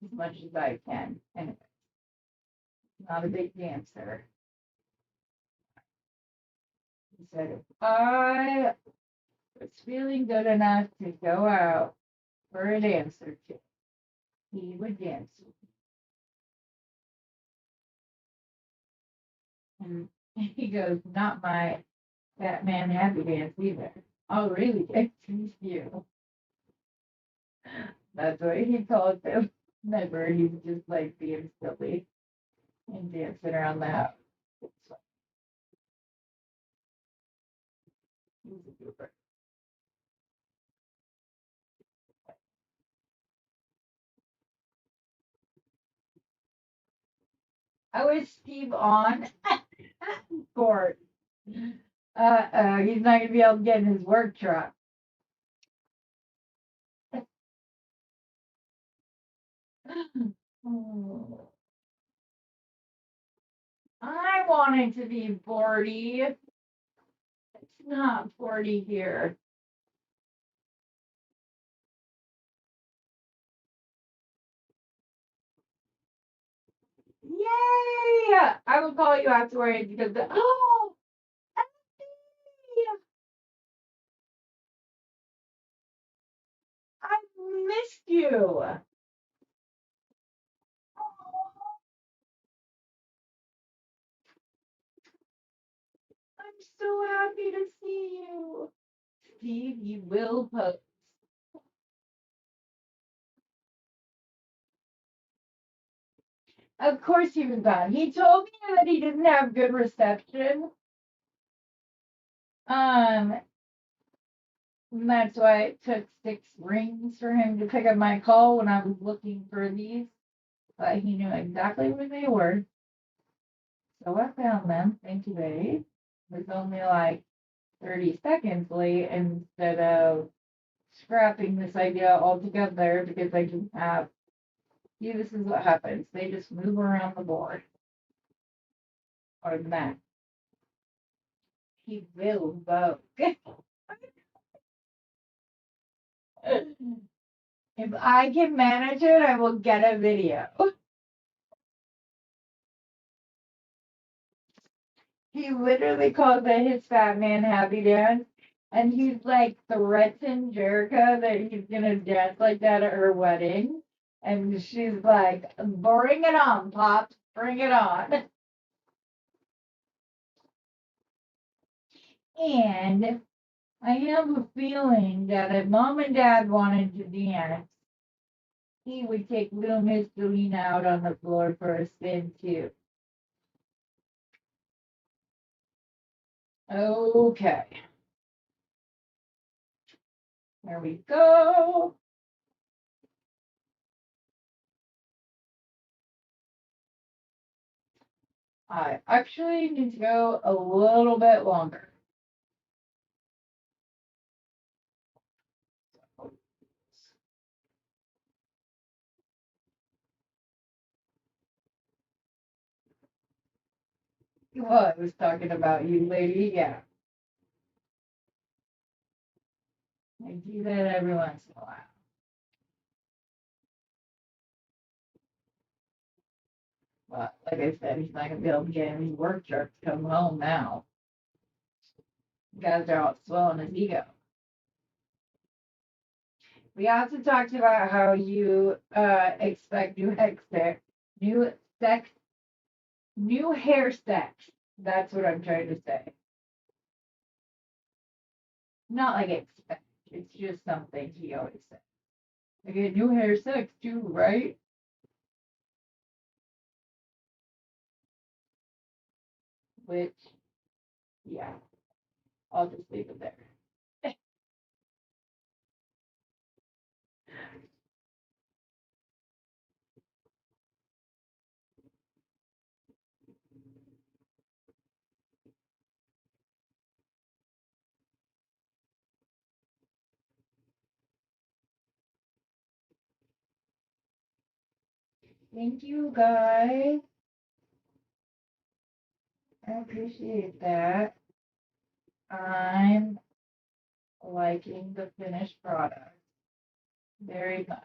as much as I can. Anyway, not a big dancer. He said if I was feeling good enough to go out for a dance or two, he would dance with me. And he goes, not my Batman happy dance either. Oh, really? Excuse you. That's what he told him. Never. He's just like being silly and dancing around the house. He's a goober. I was Steve on court. He's not gonna be able to get in his work truck. I want it to be 40. It's not 40 here. Yay! I will call you afterwards because oh, I missed you. I'm so happy to see you. Steve, you will post. Of course he was on. He told me that he didn't have good reception. And that's why it took 6 rings for him to pick up my call when I was looking for these. But he knew exactly where they were. So I found them. Thank you, babe. It was only like 30 seconds late instead of scrapping this idea altogether because I didn't have. See, this is what happens. They just move around the board or the mat. He will vote. If I can manage it, I will get a video. He literally called it his fat man happy dance. And he's like threatened Jerica that he's gonna dance like that at her wedding. And she's like, bring it on, Pops, bring it on. And I have a feeling that if mom and dad wanted to dance, he would take little Miss Selena out on the floor for a spin too. Okay. There we go. I actually need to go a little bit longer. Well, I was talking about you, lady. Yeah. I do that every once in a while. But like I said, he's not gonna be able to get any work truck to come home now. Guys are all swelling his ego. We also talked about how you expect new sex, new hair sex. That's what I'm trying to say. Not like expect. It's just something he always says. I get new hair sex too, right? Which, yeah, I'll just leave it there. Thank you guys. I appreciate that. I'm liking the finished product very much.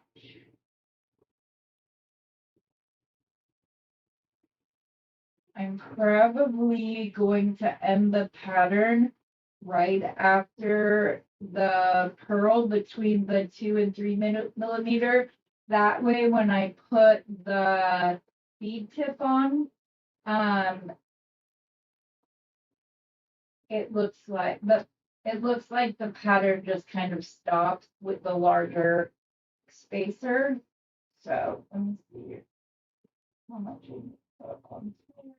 I'm probably going to end the pattern right after the pearl between the 2 and 3 millimeter. That way, when I put the bead tip on, um, it looks like the pattern just kind of stops with the larger spacer. So let me see how much we put on here.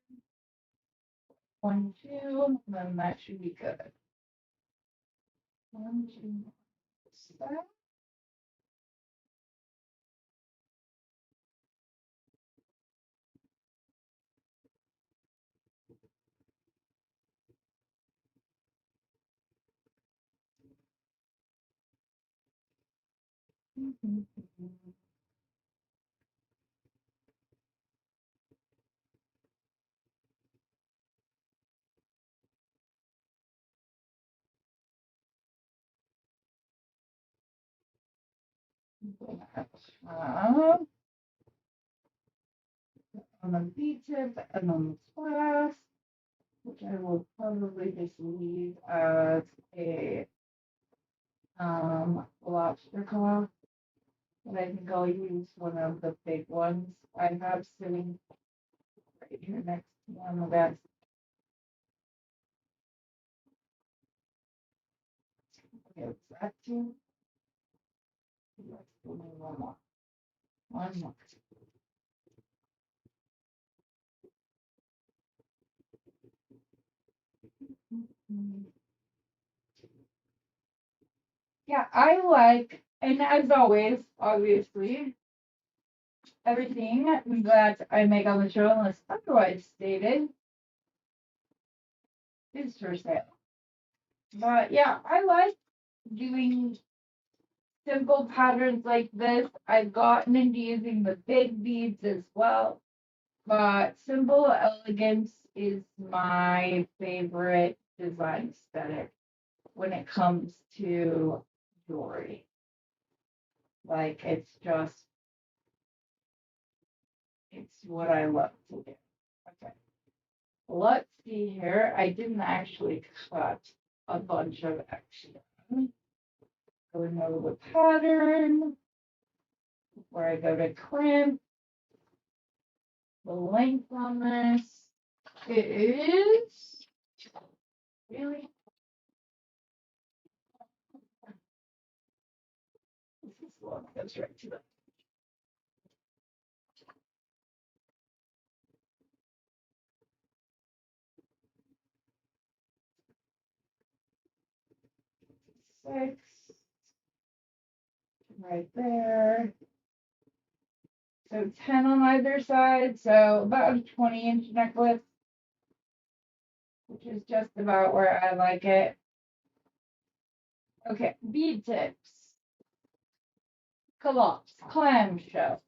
1, 2, then that should be good. 1, 2, that. On the bead tip and on the clasp, which I will probably just leave as a lobster claw. But I think I'll use one of the big ones I have sitting right here next to me on the desk. Okay, what's that two? Let's do one more. One more. Yeah, I like, and as always, obviously, everything that I make on the show, unless otherwise stated, is for sale. But yeah, I like doing simple patterns like this. I've gotten into using the big beads as well, but simple elegance is my favorite design aesthetic when it comes to jewelry. Like it's what I love to do. Okay. Let's see here. I didn't actually cut a bunch of action. Going over the pattern where I go to crimp. The length on this is really this is one that goes right to the 6 right there. So 10 on either side, so about a 20-inch necklace, which is just about where I like it. Okay, bead tips, calops, clamshell,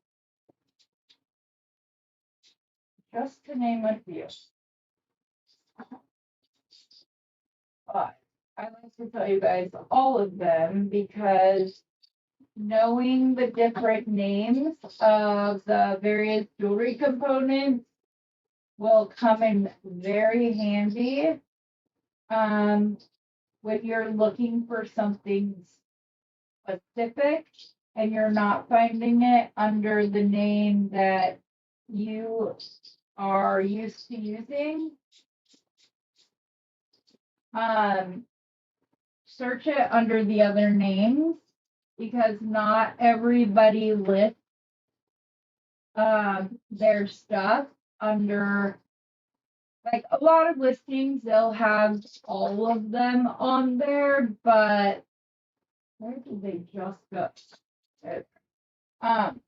just to name a few. But I like to tell you guys all of them because knowing the different names of the various jewelry components will come in very handy when you're looking for something specific and you're not finding it under the name that you are used to using. Search it under the other names because not everybody lists their stuff under, like a lot of listings they'll have all of them on there, but where did they just go? Um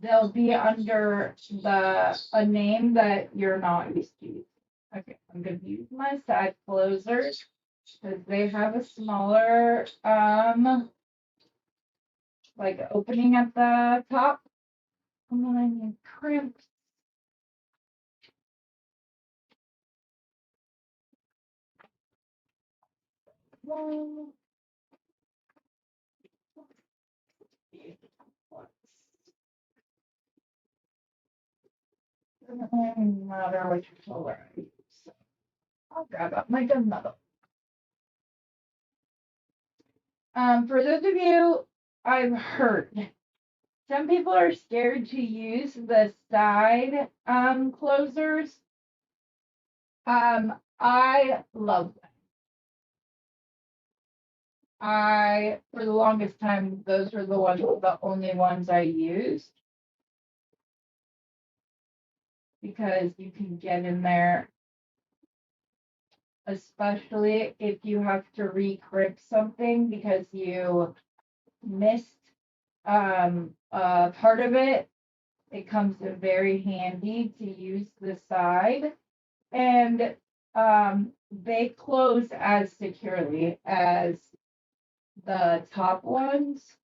they'll be under a name that you're not used to using. Okay, I'm gonna use my side closers because they have a smaller like opening at the top. Come on, you crimps. Doesn't matter which color I use. So I'll grab up my gunmetal. For those of you I've heard, some people are scared to use the side closers I love them. For the longest time, those were the only ones I used because you can get in there, especially if you have to recrimp something because you missed part of it. It comes in very handy to use the side, and they close as securely as the top ones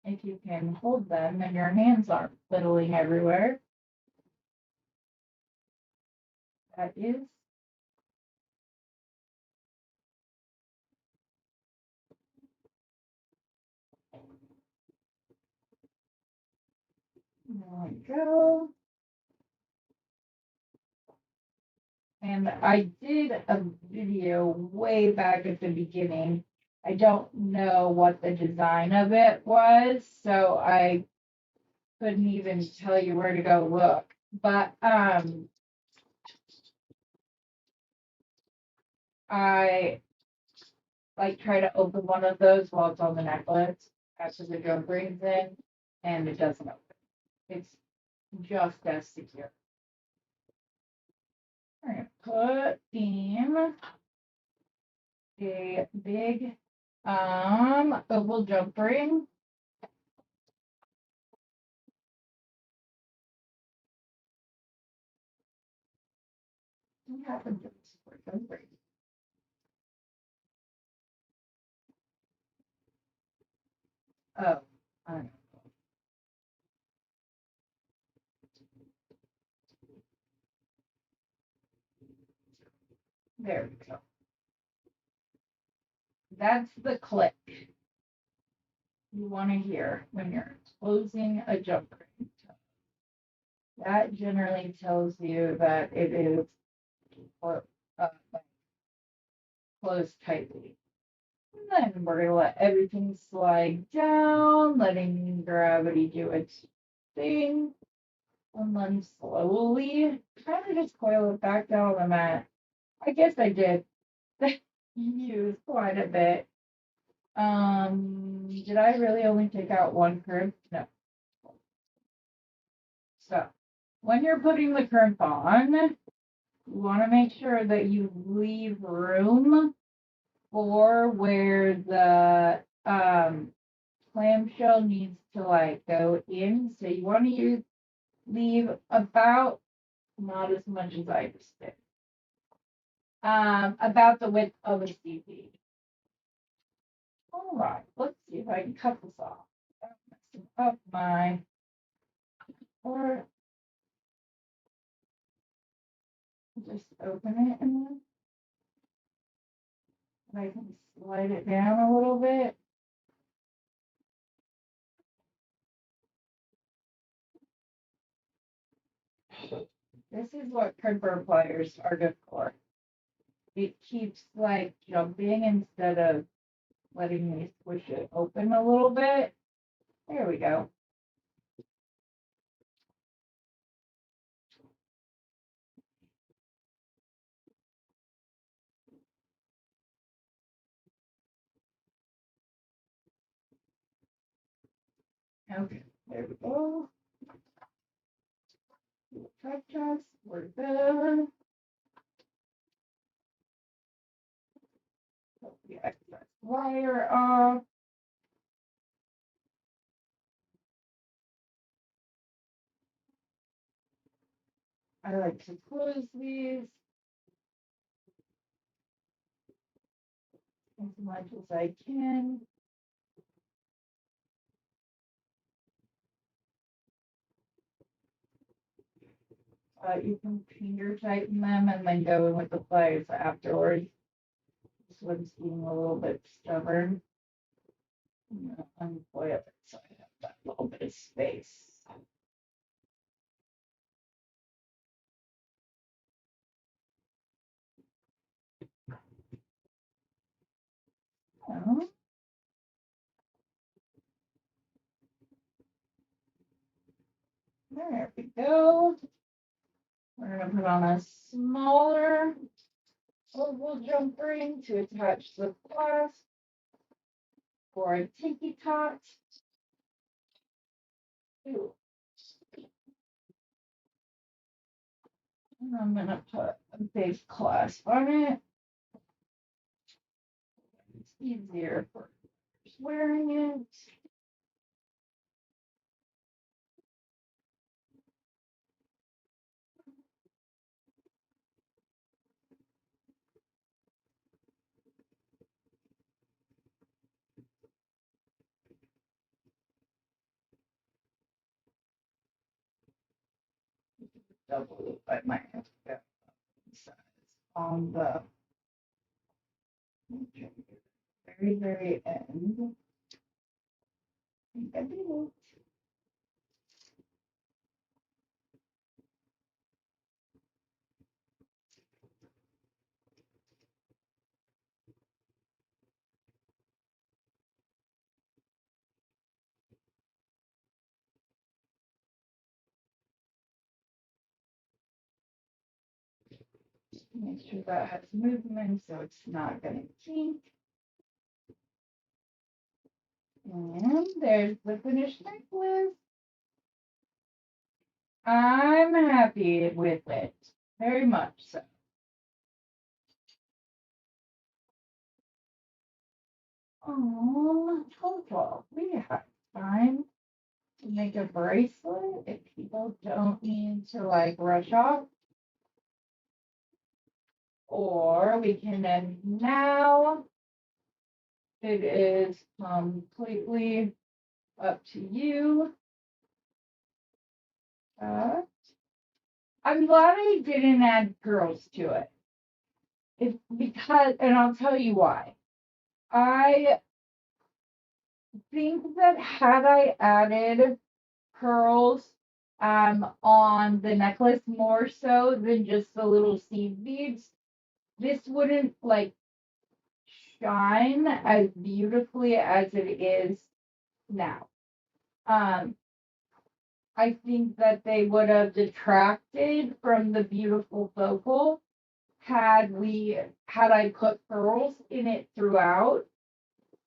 if you can hold them and your hands aren't fiddling everywhere. That is. There we go. And I did a video way back at the beginning. I don't know what the design of it was, so I couldn't even tell you where to go look. But I like try to open one of those while it's on the necklace after the jump rings in, and it doesn't open. It's just as secure. All right, put in a big oval jump ring. What happened to this jump ring? Oh, I don't know. There we go. That's the click you want to hear when you're closing a jump ring. That generally tells you that it is closed tightly. And then we're going to let everything slide down, letting gravity do its thing. And then slowly kind of just coil it back down on the mat. I guess I did use quite a bit. Did I really only take out one crimp? No. So when you're putting the crimp on, you want to make sure that you leave room for where the clamshell needs to like go in. So you want to leave about, not as much as I just did, about the width of a CV. All right, let's see if I can cut this off. Messing up my, or just open it and then I can slide it down a little bit. This is what crimper pliers are good for. It keeps like jumping instead of letting me squish it open a little bit. There we go. Okay, there we go. Touch us, we're good. Put the excess wire off. I like to close these as much as I can. You can finger tighten them and then go in with the pliers afterwards. This one's being a little bit stubborn. Uncoil it so I have that little bit of space. Oh. There we go. We're gonna put on a smaller oval jump ring to attach the clasp for a tiki tot. Ooh. And I'm gonna put a big clasp on it. It's easier for wearing it. Double loop. I might have to get size on the very end. I think I did it. Make sure that has movement so it's not gonna kink. And there's the finished necklace. I'm happy with it, very much so. Total, we have time to make a bracelet if people don't need to like rush off. Or we can end now. It is completely up to you. I'm glad I didn't add girls to it. Because, and I'll tell you why. I think that had I added pearls on the necklace more so than just the little seed beads, this wouldn't like shine as beautifully as it is now. I think that they would have detracted from the beautiful focal had I put pearls in it throughout.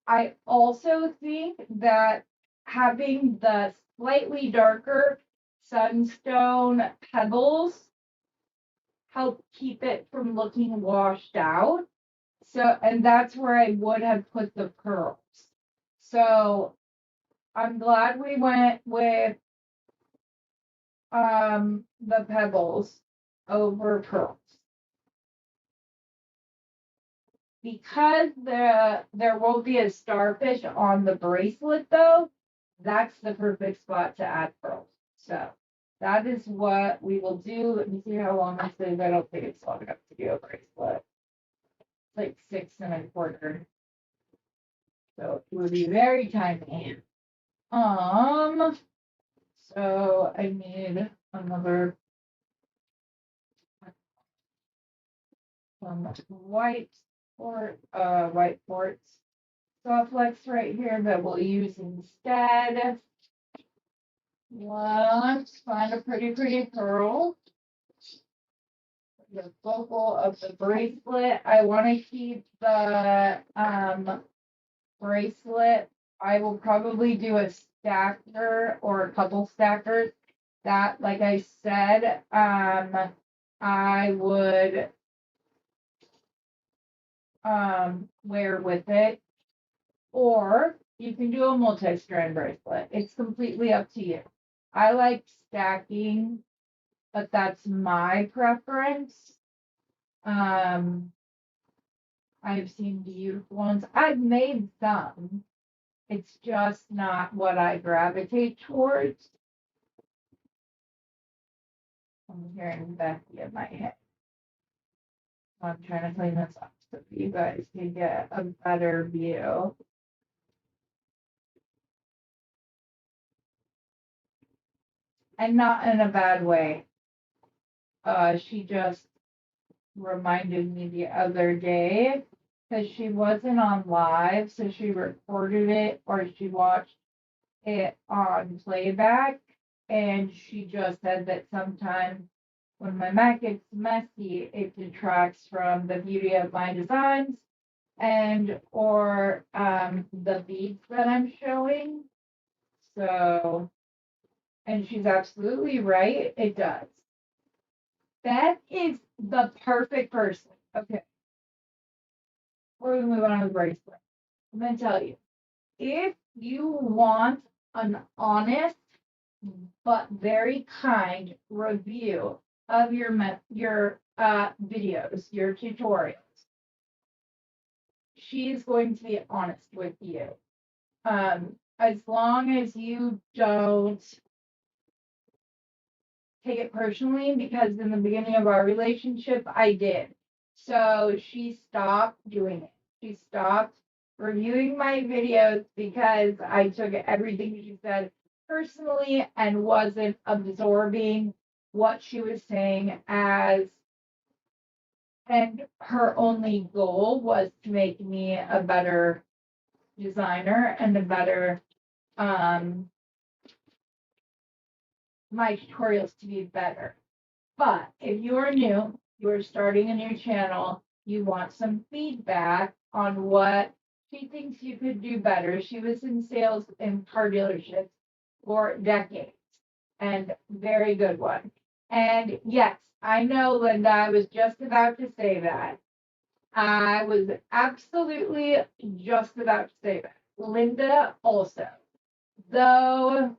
I also think that having the slightly darker sunstone pebbles help keep it from looking washed out. So, and that's where I would have put the pearls. So I'm glad we went with the pebbles over pearls. Because there will be a starfish on the bracelet though, that's the perfect spot to add pearls. So that is what we will do. Let me see how long this is. I don't think it's long enough to do a bracelet. It's like 6 1/4. So it would be very tiny. So I need another white quartz soft flex right here that we'll use instead. Let's find a pretty pearl. The focal of the bracelet. I want to keep the bracelet. I will probably do a stacker or a couple stackers. That, like I said, I would wear with it. Or you can do a multi-strand bracelet. It's completely up to you. I like stacking, but that's my preference. I've seen beautiful ones. I've made some. It's just not what I gravitate towards. I'm hearing Becky in my head. I'm trying to clean this up so you guys can get a better view. And not in a bad way. She just reminded me the other day because she wasn't on live, so she recorded it or she watched it on playback, and she just said that sometimes when my mat gets messy, it detracts from the beauty of my designs and or the beads that I'm showing. So, and she's absolutely right, it does. That is the perfect person. Okay, we're gonna move on to the bracelet. I'm gonna tell you, if you want an honest but very kind review of your videos, your tutorials, she's going to be honest with you. As long as you don't take it personally, because in the beginning of our relationship, I did. So she stopped doing it. She stopped reviewing my videos because I took everything she said personally and wasn't absorbing what she was saying as, and her only goal was to make me a better designer and a better, my tutorials to be better. But if you are new, you are starting a new channel, you want some feedback on what she thinks you could do better. She was in sales in car dealerships for decades, and very good one. And yes, I know, Linda, I was just about to say that. I was absolutely just about to say that. Linda also. Though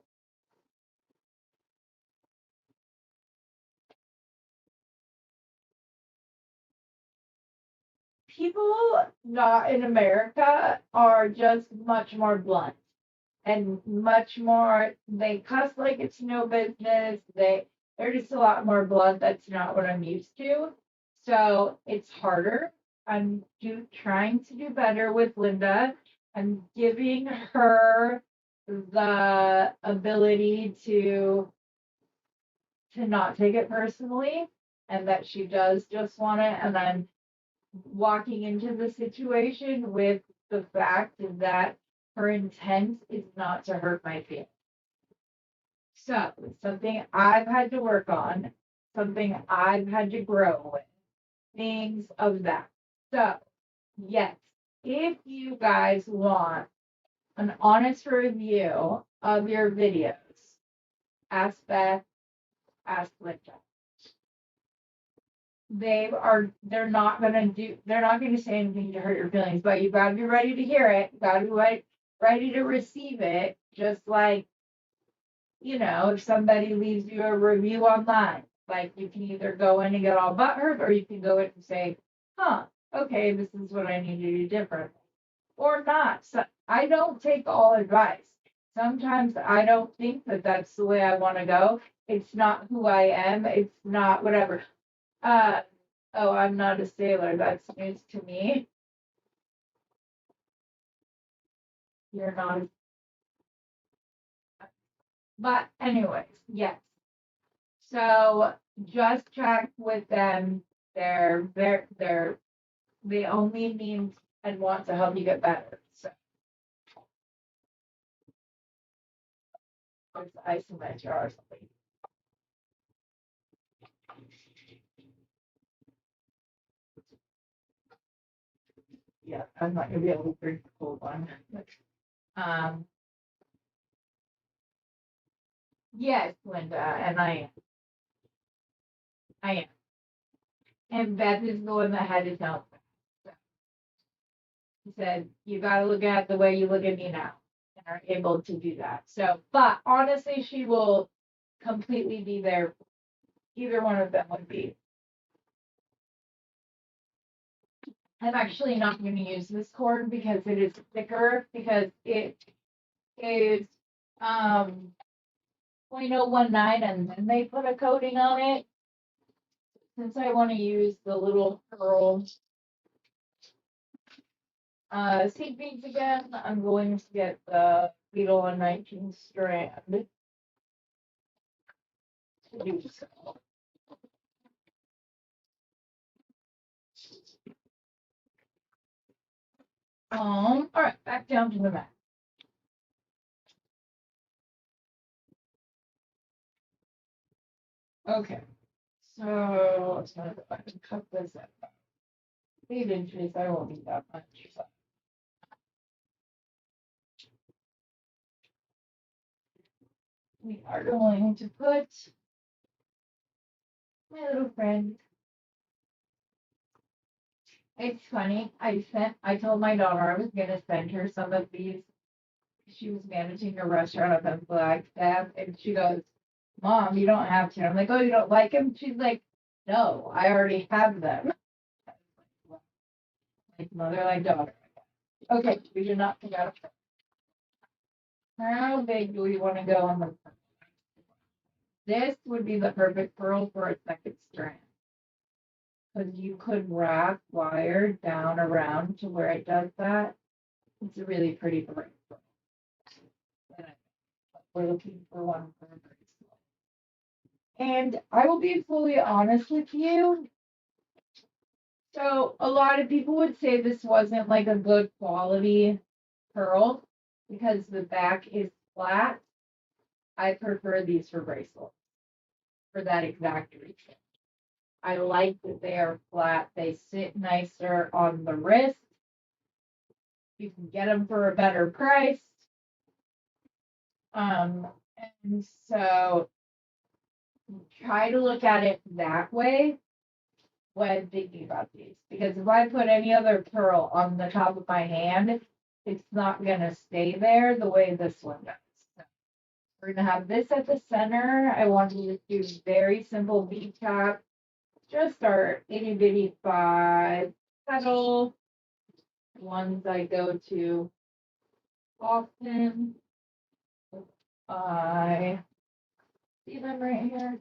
people not in America are just much more blunt and much more, they cuss like it's no business. They're just a lot more blunt. That's not what I'm used to. So it's harder. I'm trying to do better with Linda. I'm giving her the ability to not take it personally, and that she does just want it, and I'm walking into the situation with the fact that her intent is not to hurt my feelings. So something I've had to work on, something I've had to grow with, things of that. So yes, if you guys want an honest review of your videos, ask Beth, ask Linda. They're not gonna say anything to hurt your feelings, but you gotta be ready to hear it. You gotta be ready to receive it. Just like, if somebody leaves you a review online, like you can either go in and get all butthurt, or you can go in and say, huh, okay, this is what I need to do different. Or not. So I don't take all advice. Sometimes I don't think that that's the way I want to go. It's not who I am. It's not whatever. Oh, I'm not a sailor. That's news to me. You're not. But anyways, yes. So just check with them. They only need and want to help you get better. So it's isometric or something. Yeah, I'm not gonna be able to drink the cold one. Um, yes, Linda, and I am. And Beth is the one that had to tell me. So she said, you gotta look at the way you look at me now, and are able to do that. So, but honestly, she will completely be there. Either one of them would be. I'm actually not going to use this cord because it is thicker, because it is 0.019, and then they put a coating on it. Since I want to use the little pearl seed beads again, I'm going to get the beetle on 19 strand to do so. All right, back down to the mat. Okay, So it's gonna go ahead and cut this at 8 inches. I won't need that much. So we are going to put my little friend. It's funny. I told my daughter I was gonna send her some of these. She was managing a restaurant up in Flagstaff, and she goes, "Mom, you don't have to." I'm like, "Oh, you don't like them?" She's like, "No, I already have them." Like mother, like daughter. Okay, we do not pick out how big do we want to go on the. This would be the perfect pearl for a second strand. Because you could wrap wire down around to where it does that. It's a really pretty pearl. We're looking for one for a bracelet. And I will be fully honest with you. So a lot of people would say this wasn't like a good quality pearl because the back is flat. I prefer these for bracelets for that exact reason. I like that they are flat. They sit nicer on the wrist. You can get them for a better price. And so try to look at it that way when thinking about these. Because if I put any other pearl on the top of my hand, it's not gonna stay there the way this one does. So we're gonna have this at the center. I want you to do very simple bead cap. Just our itty bitty 5 petal ones I go to often. I see them right here.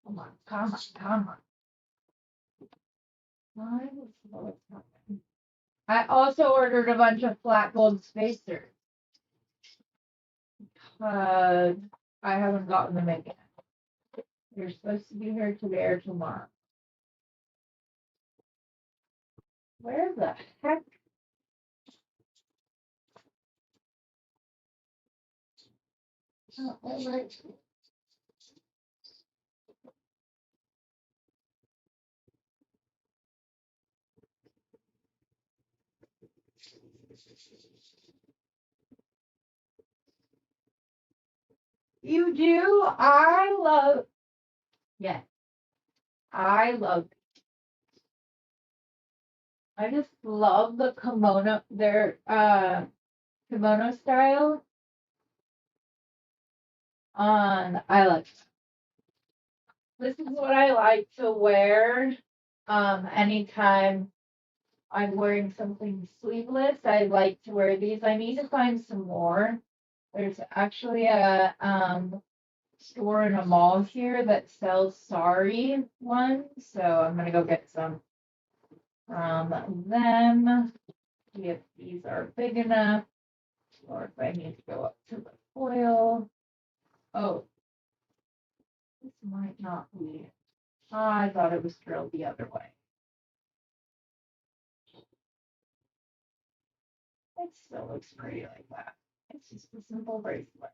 Come on, come on, come on. Why is what's happening? I also ordered a bunch of flat gold spacers. I haven't gotten them in yet. They're supposed to be here today or tomorrow. Where the heck? Oh, right. You do? I love, yes, I love, I just love the kimono, their kimono style. I like this is what I like to wear. Anytime I'm wearing something sleeveless, I like to wear these. I need to find some more. There's actually a store in a mall here that sells sari ones, so I'm gonna go get some from them. See if these are big enough, or if I need to go up to the foil. Oh, this might not be. I thought it was drilled the other way. It still looks pretty like that. It's just a simple bracelet.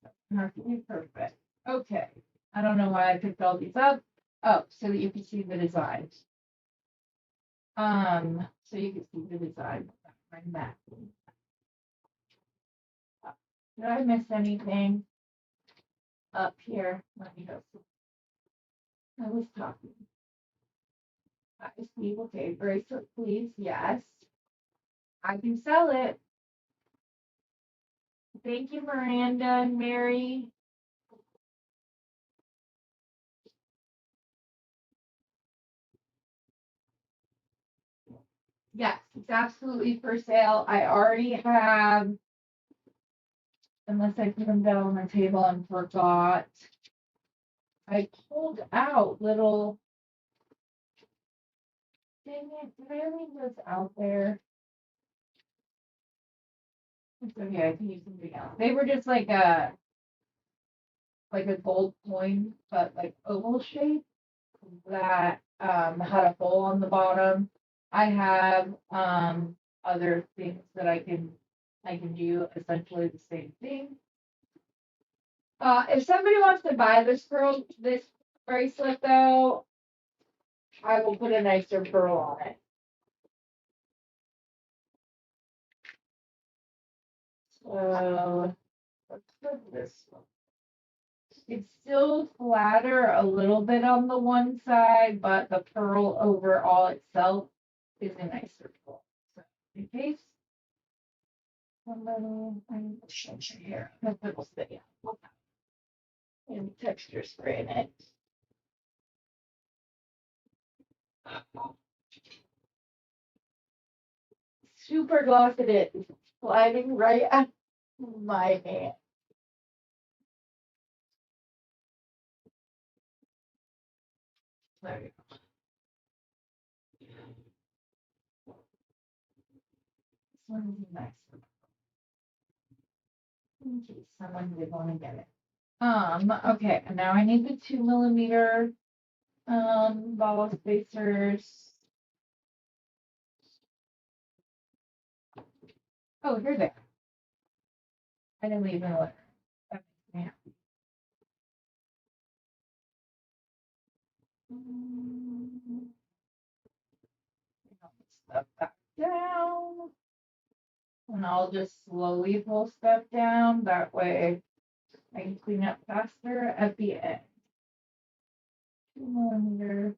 Doesn't have to be perfect. Okay. I don't know why I picked all these up. Oh, so that you can see the design. So you can see the design. Bring that. Did I miss anything up here? Let me go. I was talking. I see. Okay, bracelet, please. Yes. I can sell it. Thank you, Miranda and Mary. Yes, it's absolutely for sale. I already have, unless I put them down on the table and forgot. I pulled out little. Dang it, did I leave this out there? It's okay, I can use something else. They were just like a gold coin, but like oval shape that had a hole on the bottom. I have other things that I can do essentially the same thing. If somebody wants to buy this bracelet though, I will put a nicer pearl on it. So let's put this one. It's still flatter a little bit on the one side, but the pearl overall itself is a nicer pearl. So in case somebody, I'm here, it'll stay out. And texture spray in it. Super gloss it is, sliding right at my hand. There you go. This one's nice. In case someone did want to get it. Okay, and now I need the 2mm ball spacers. Oh, here they are. I didn't leave an order. That makes me happy. Step back down. And I'll just slowly pull stuff down. That way I can clean up faster at the end. 2mm.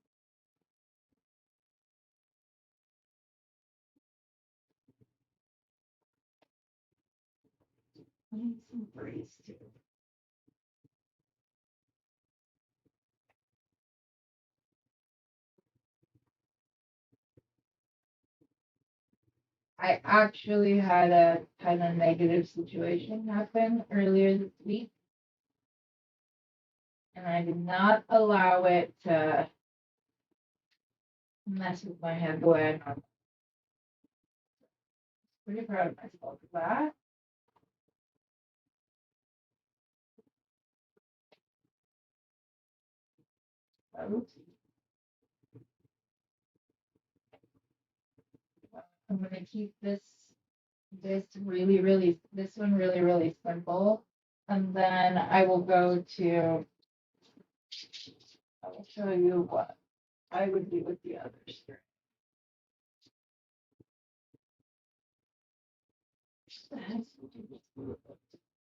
I need some breeze too. I actually had a kind of negative situation happen earlier this week, and I did not allow it to mess with my head the way I normally. Pretty proud of myself for that. Oops. I'm gonna keep this one really simple, and then I will go to. I will show you what I would do with the other string.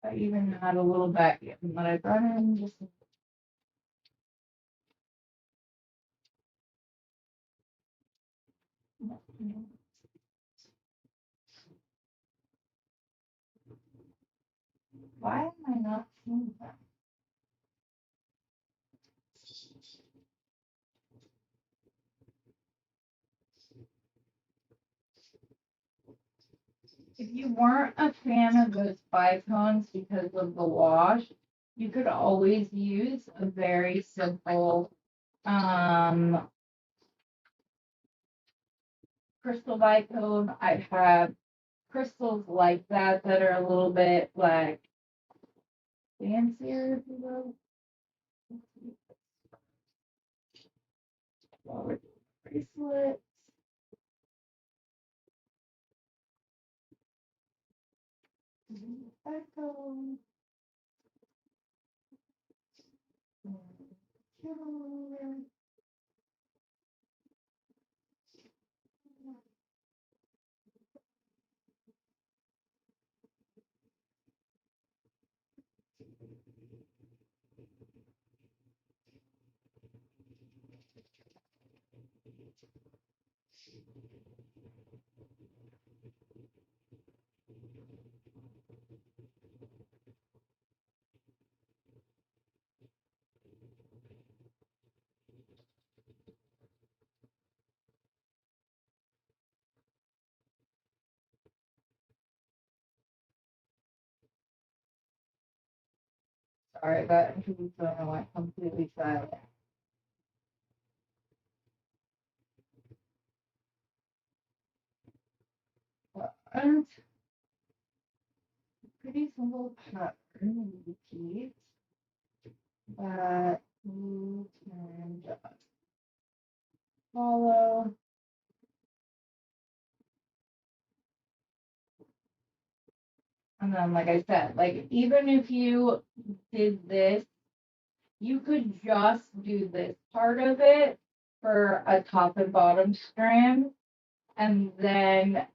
I even had a little bit that I brought in just. Why am I not seeing that? If you weren't a fan of those bicones because of the wash, you could always use a very simple crystal bicone. I have crystals like that are a little bit like fancier, if you will. Bracelets. Bicone. Sorry, that introduced I went completely silent. And pretty simple pattern repeat that you can just follow. And then, like I said, like even if you did this, you could just do this part of it for a top and bottom strand, and then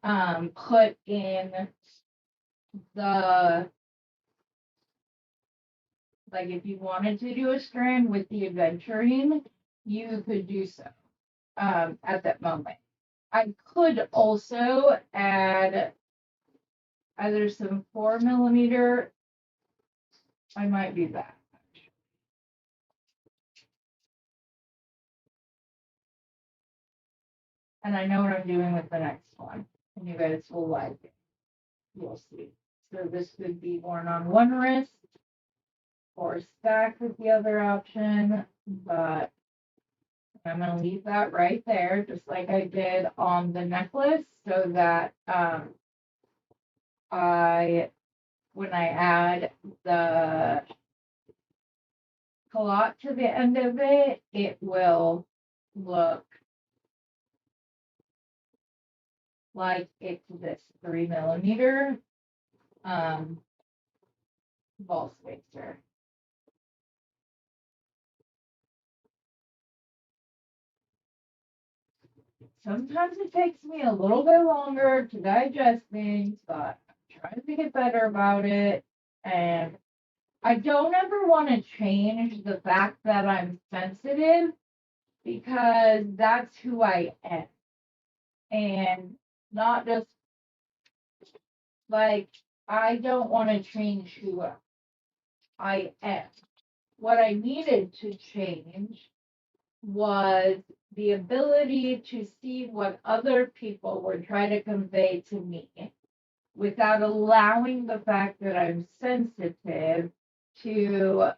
put in the, like if you wanted to do a strand with the adventuring, you could do so at that moment. I could also add either some 4mm. I might do that. And I know what I'm doing with the next one, and you guys will like it. You'll see. So this could be worn on one wrist or stacked with the other option, but I'm going to leave that right there, just like I did on the necklace, so that when I add the collat to the end of it, it will look like it's this 3mm ball spacer. Sometimes it takes me a little bit longer to digest things, but I'm trying to get better about it. And I don't ever want to change the fact that I'm sensitive, because that's who I am. And not just like, I don't want to change who I am. What I needed to change was the ability to see what other people were trying to convey to me without allowing the fact that I'm sensitive to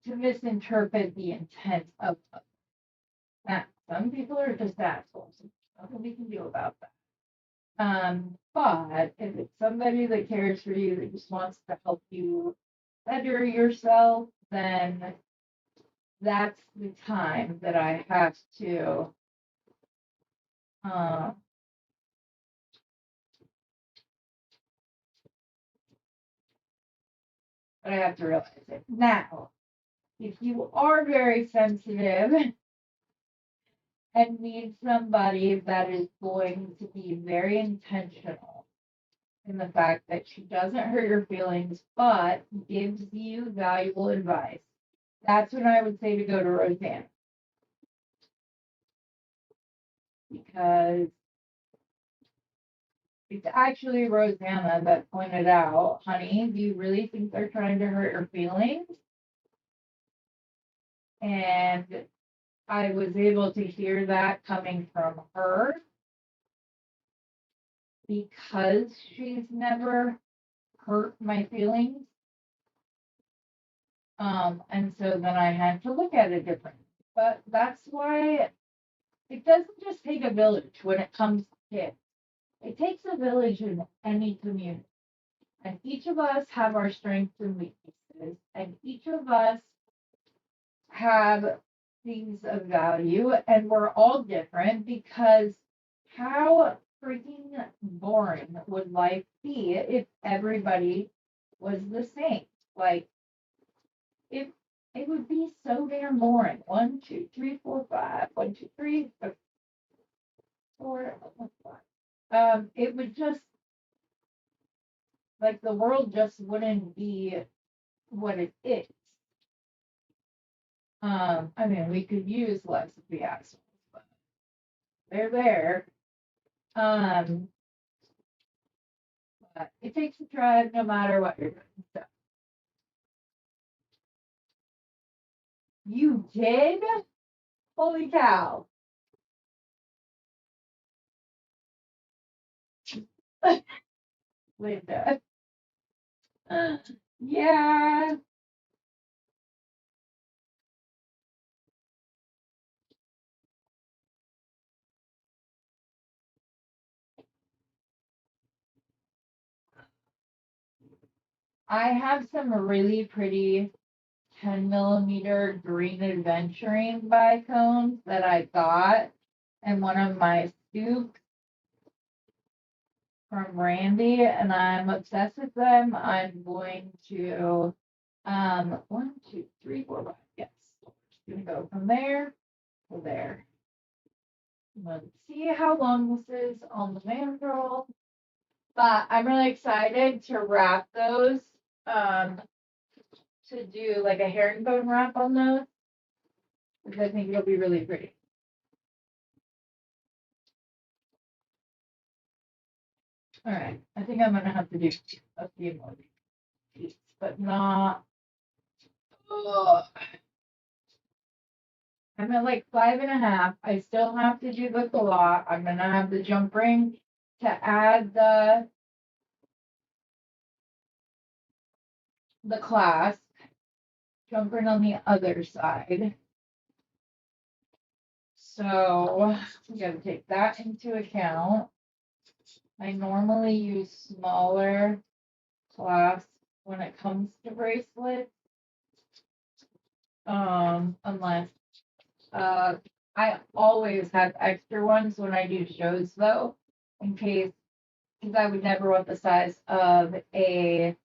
misinterpret the intent of others. Now, some people are just assholes. Nothing we can do about that. But if it's somebody that cares for you, that just wants to help you better yourself, then that's the time that I have to but I have to realize it. Now, if you are very sensitive and need somebody that is going to be very intentional in the fact that she doesn't hurt your feelings, but gives you valuable advice, that's when I would say to go to Roseanne. Because it's actually Rosanna that pointed out, honey, do you really think they're trying to hurt your feelings? And I was able to hear that coming from her, because she's never hurt my feelings. And so then I had to look at it differently. But that's why it doesn't just take a village when it comes to kids. It takes a village in any community. And each of us have our strengths and weaknesses. And each of us have things of value. And we're all different, because how freaking boring would life be if everybody was the same? Like, if it would be so damn boring. 1, 2, 3, 4, 5. 1, 2, 3, 4, 5. It would just, like, the world just wouldn't be what it is. I mean, we could use less of the assholes, but they're there. But it takes a tribe no matter what you're doing. So. You did? Holy cow. Linda. Yeah. I have some really pretty 10mm green adventuring bicones that I got in one of my Duke from Randy, and I'm obsessed with them. I'm going to, 1, 2, 3, 4, 5. Yes. Just gonna go from there to there. Let's see how long this is on the mandrel. But I'm really excited to wrap those, to do like a herringbone wrap on those, because I think it'll be really pretty. All right, I think I'm gonna have to do a few more beats, but not. Ugh. I'm at like 5.5. I still have to do the claw. I'm gonna have the jump ring to add the clasp. Jump ring on the other side. So we gotta take that into account. I normally use smaller clasps when it comes to bracelets. Unless I always have extra ones when I do shows though, in case, because I would never want the size of a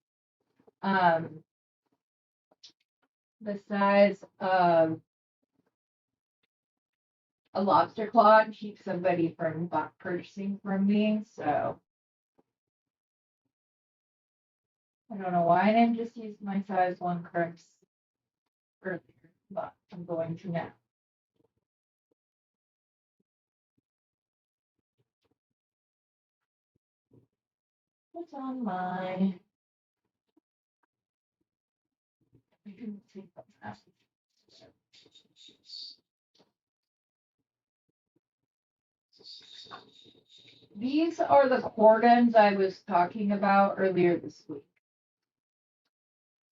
lobster claw and keep somebody from purchasing from me. So I don't know why I didn't just use my size 1 crepes earlier, but I'm going to now. What's on my? I didn't take that. These are the cordons I was talking about earlier this week.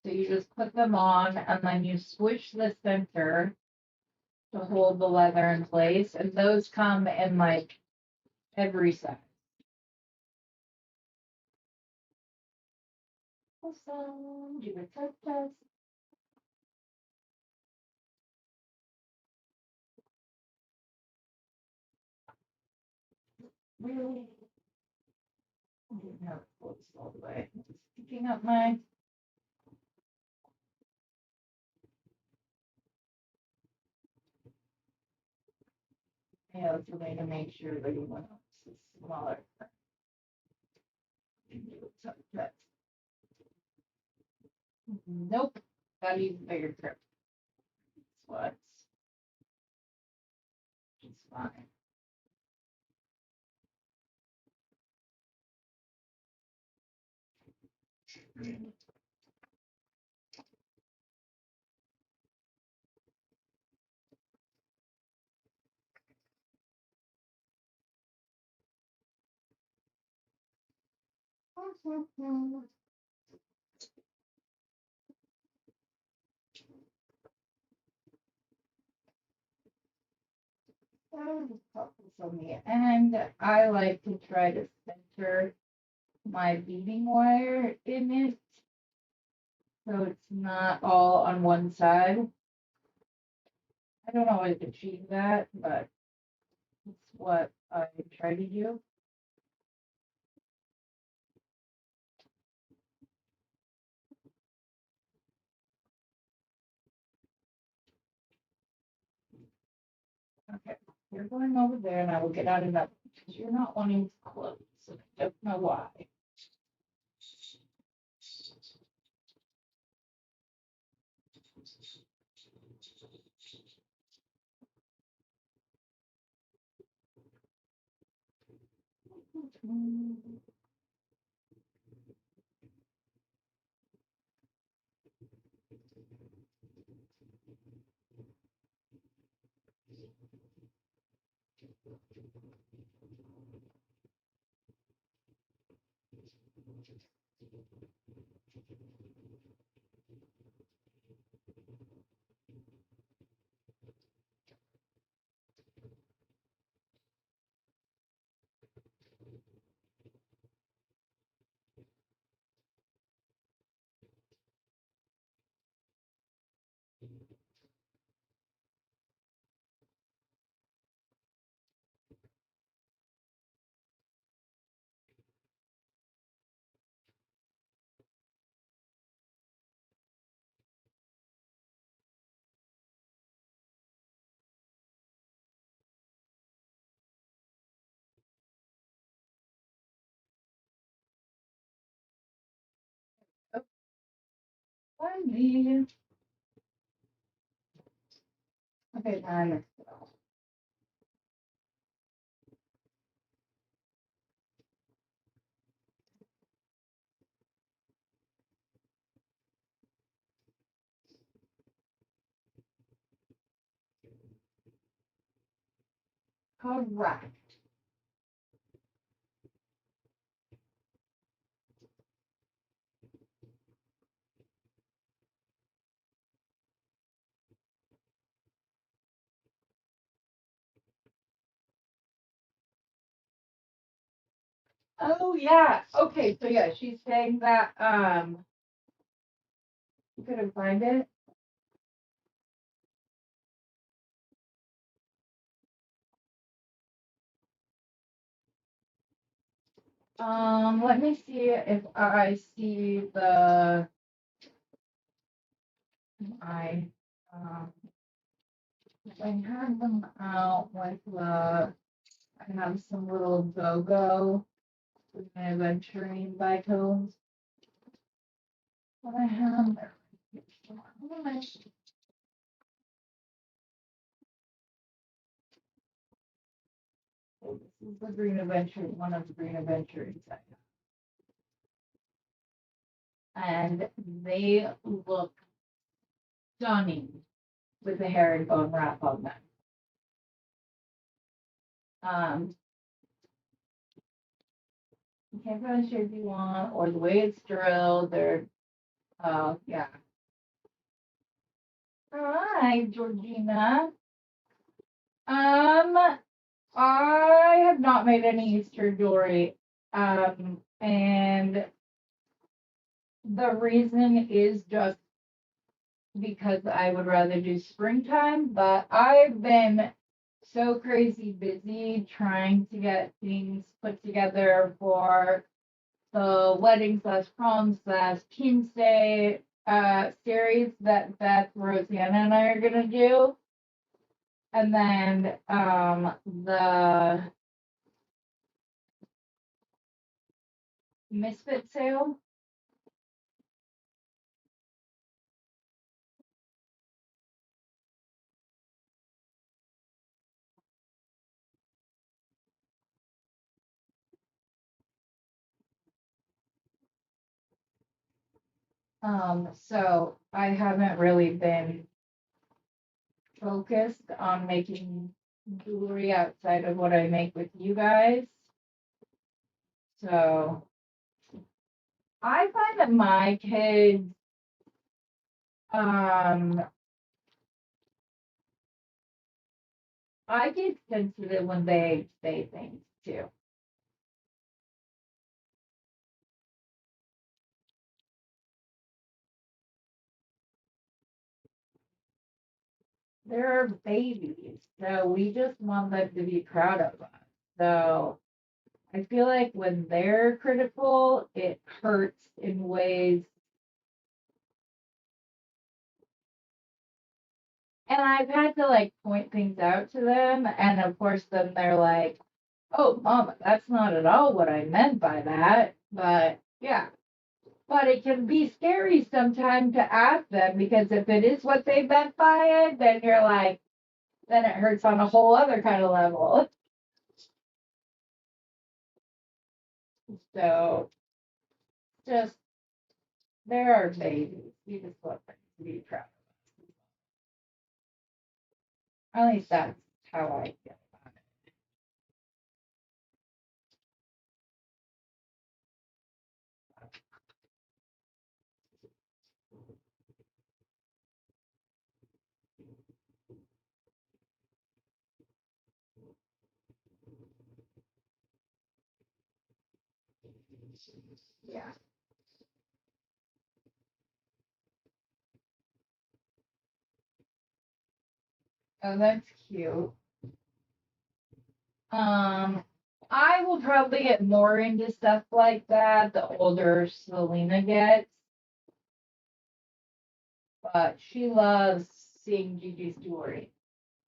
So you just put them on and then you switch the center to hold the leather in place. And those come in like every size. Awesome. Do a test. Really? I didn't have it closed all the way. Just picking up my. Yeah, it's a way to make sure that everyone else is smaller. Nope. Gotta use a bigger grip. That's what's just fine. From the end, I like to try to center my beading wire in it, so it's not all on one side. I don't always achieve that, but it's what I try to do. Okay, you're going over there, and I will get out of that because you're not wanting to close. So I don't know why. Funny. Okay, now I mixed it all. Correct. Oh yeah. Okay, so yeah, she's saying that you couldn't find it. Let me see if I see I um I have them out with I have some little go-go with my aventurine bitones. But I have this is the green adventure, one of the green adventures I have. And they look stunning with the herringbone wrap on them. You can't really sure if you want, or the way it's drilled, or yeah. Hi, Georgina. I have not made any Easter jewelry. And the reason is just because I would rather do springtime, but I've been so crazy busy trying to get things put together for the wedding slash prom slash King's Day series that Beth, Rosanna, and I are gonna do. And then the Misfit sale. So I haven't really been focused on making jewelry outside of what I make with you guys. So I find that my kids, um, I get sensitive when they say things too. They're babies, so we just want them to be proud of us. So I feel like when they're critical, it hurts in ways. And I've had to like point things out to them, and of course, then they're like, "Oh, mama, that's not at all what I meant by that." But yeah, but it can be scary sometimes to ask them because if it is what they meant by it, then you're like, then it hurts on a whole other kind of level. So just there are babies. You just want them to be proud. At least that's how I feel about it. Yeah. Oh, that's cute. Um, I will probably get more into stuff like that the older Selena gets, but she loves seeing Gigi's jewelry.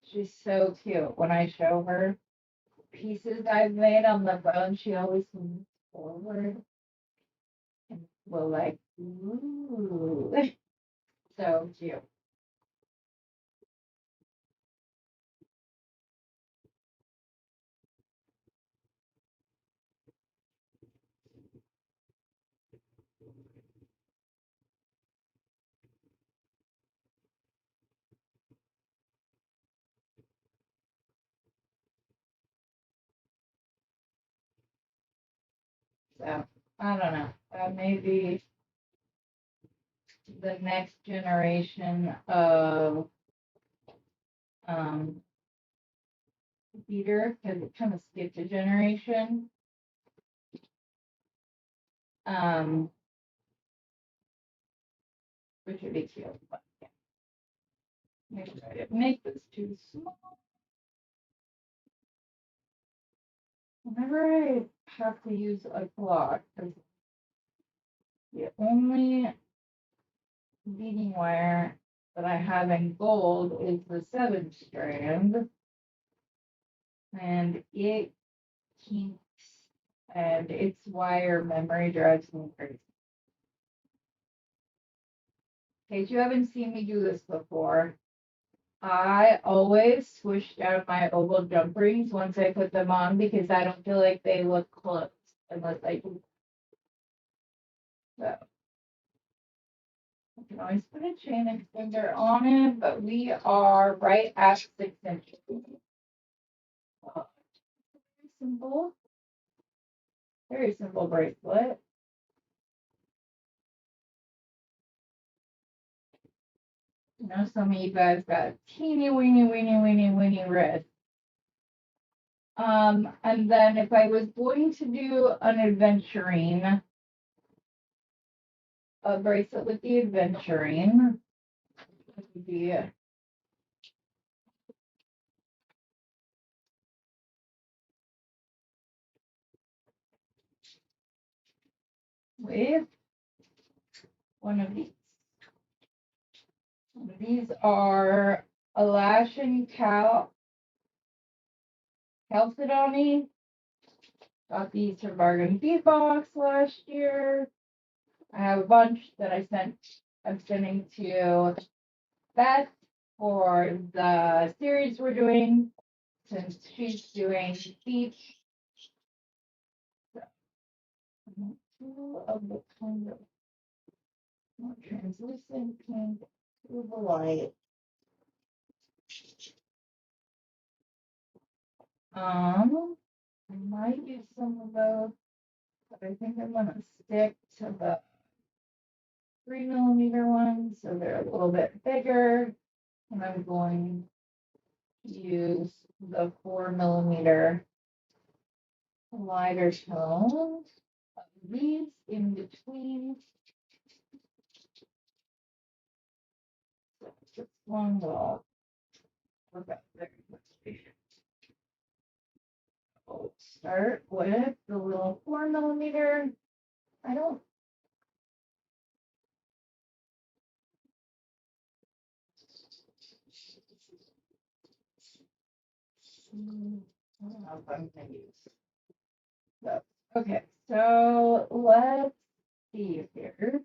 She's so cute. When I show her pieces I've made on the phone, she always moves forward and will like, ooh. So cute. So I don't know. Maybe the next generation of beater, because it kind of skipped a generation. Which would be cute, but yeah. Make sure I didn't make this too small. Whenever I have to use a clock, because the only beading wire that I have in gold is the 7 strand, and it kinks, and its wire memory drives me crazy. In case you haven't seen me do this before, I always swoosh down my oval jump rings once I put them on because I don't feel like they look close unless I do. So I can always put a chain extender on it, but we are right at 6 inches. Simple, very simple bracelet. You know, some of you guys got teeny weeny wrist. And then if I was going to do an adventuring, a bracelet with the adventuring, it would be with one of these. These are Alaskan Chalcedony. Got these from Bargain Bead Box last year. I have a bunch that I'm sending to Beth for the series we're doing, since she's doing beach. Two of the kind of more translucent pink to the light. I might use some of those, but I think I'm gonna stick to the 3mm ones, so they're a little bit bigger. And I'm going to use the 4mm lighter tones of these in between. So this one will work out very quickly. We'll start with the little 4mm. I don't know if I'm gonna use. So, okay, so let's see here.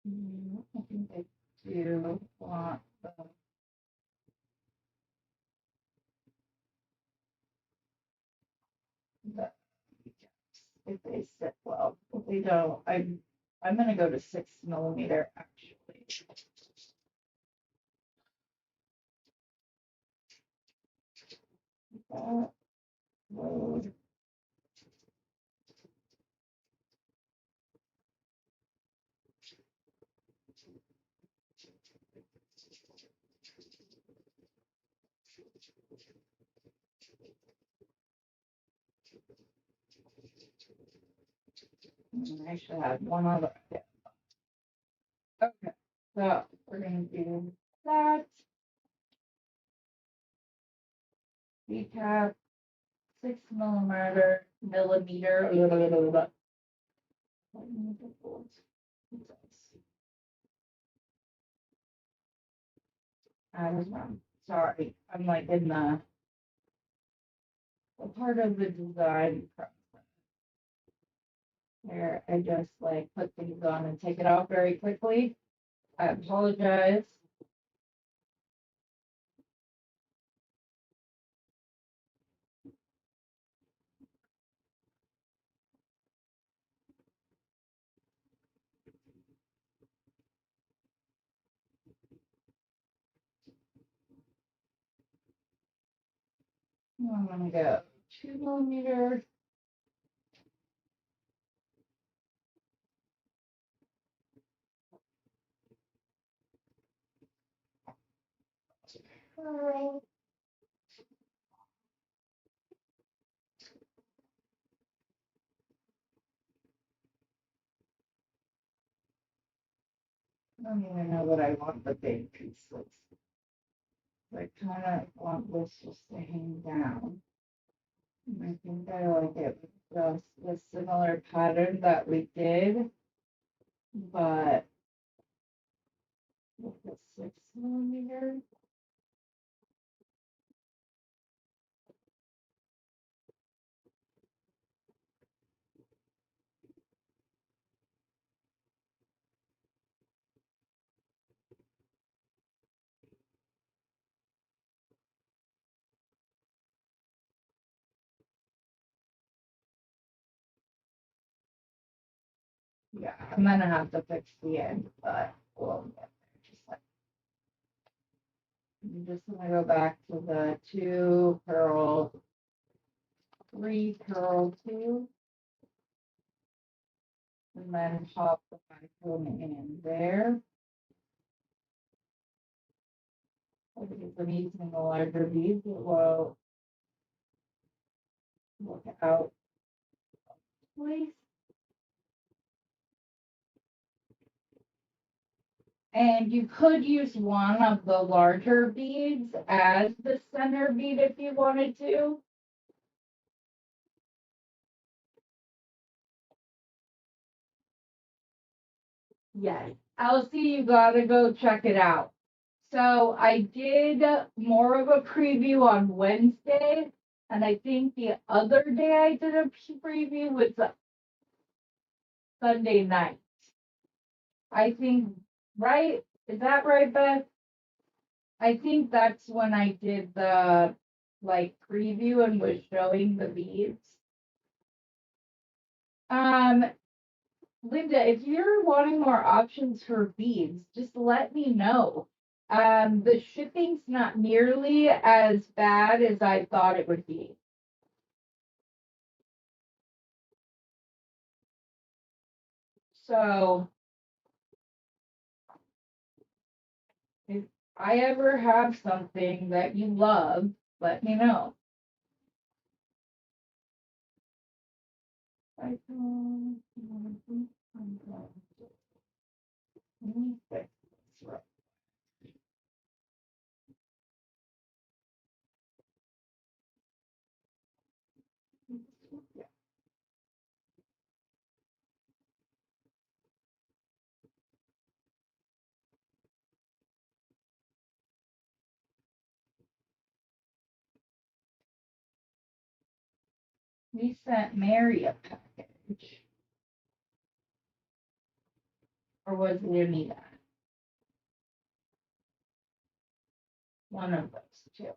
I think I do want the if they sit well. If they don't, I'm gonna go to 6mm actually. That load. I should have one other. Okay, so we're gonna do that. Recap 6 millimeter. I was wrong. Sorry, I'm like in the part of the design process where I just like put things on and take it off very quickly. I apologize. I'm gonna go 2 millimeter. Pearl. I don't even know what I want the big pieces. I kind of want this just to hang down. And I think I like it with just the similar pattern that we did, but with the 6 millimeter. Yeah, I'm gonna have to fix the end, but we'll get there. Just like, I'm just gonna go back to the 2 pearl, 3 pearl 2, and then pop the backbone in there. Because I'm using the larger beads, it will work out, please. And you could use one of the larger beads as the center bead if you wanted to. Yes. Elsie, you gotta go check it out. So I did more of a preview on Wednesday, and I think the other day I did a preview was Sunday night. I think, right? Is that right, Beth? I think that's when I did the like preview and was showing the beads. Linda, if you're wanting more options for beads, just let me know. The shipping's not nearly as bad as I thought it would be. So if I ever have something that you love, let me know. Let me fix this right. Yeah. We sent Mary a package. Or was it Anita? One of those two.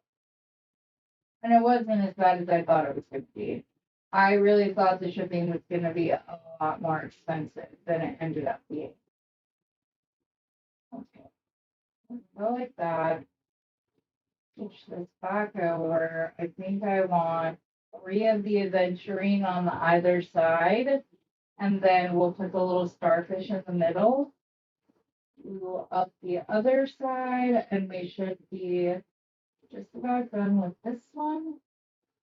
And it wasn't as bad as I thought it was going to be. I really thought the shipping was going to be a lot more expensive than it ended up being. Okay. Go like that. Switch this back over. I think I want 3 of the adventuring on the either side. And then we'll put the little starfish in the middle. We will up the other side and we should be just about done with this one.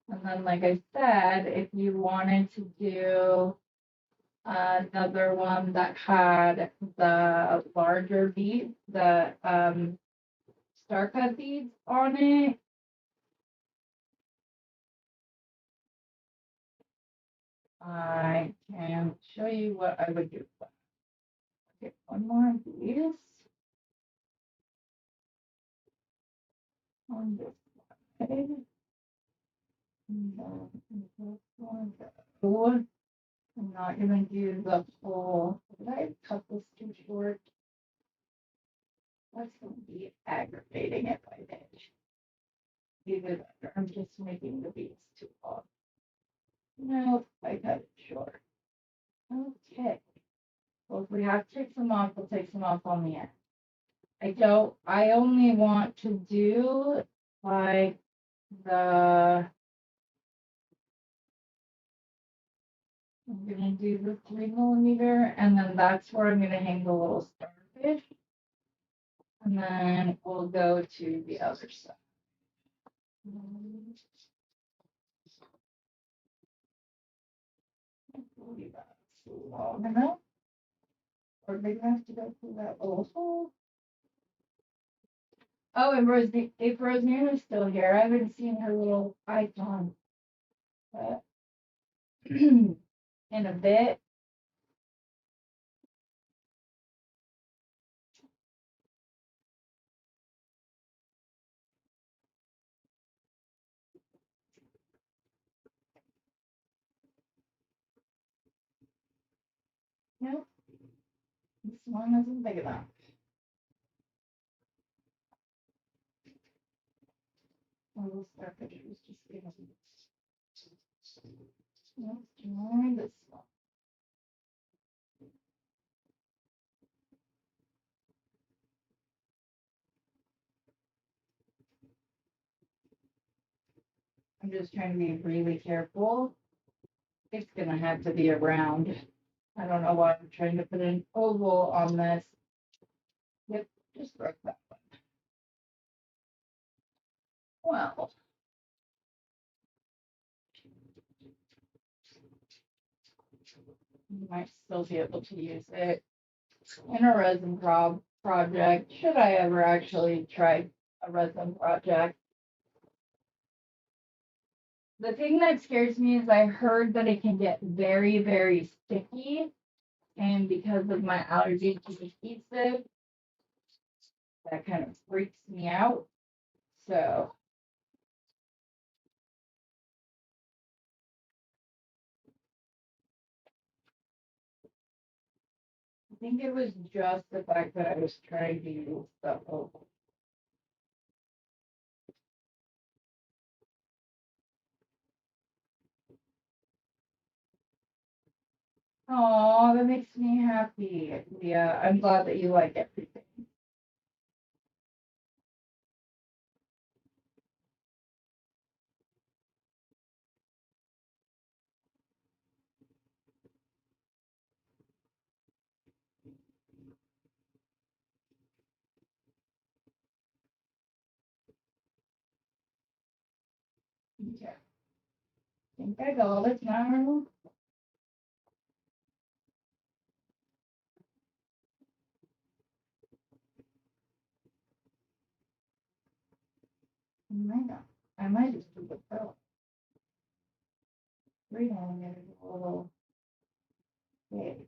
And then, like I said, if you wanted to do another one that had the larger beads, the star cut beads on it, I can show you what I would do. Get one more of these on this side. And then this one go. I'm not gonna do the whole. Did I cut this too short? That's gonna be aggravating if I did. Either that or I'm just making the beads too long. No, I cut it short. Okay. Well, if we have to take some off, we'll take some off on the end. I only want to do like the, I'm gonna do the 3mm, and then that's where I'm gonna hang the little starfish. And then we'll go to the other side. Hopefully that's long enough. Or maybe I have to go through that little hole. Oh, and if Roseanne is still here, I haven't seen her little icon. But in a bit. Nope, this one isn't big enough. Oh, we'll start pictures just gonna be. Let's try this one. I'm just trying to be really careful. It's gonna have to be a round. I don't know why I'm trying to put an oval on this. Yep, just broke that one. Well. You might still be able to use it in a resin project. Should I ever actually try a resin project? The thing that scares me is I heard that it can get very, very sticky. And because of my allergy to adhesive, that kind of freaks me out. So I think it was just the fact that I was trying to use the oval. Oh, that makes me happy. Yeah, I'm glad that you like everything. Yeah. I think I got it now. I might just do the pearl. 3mm a little big.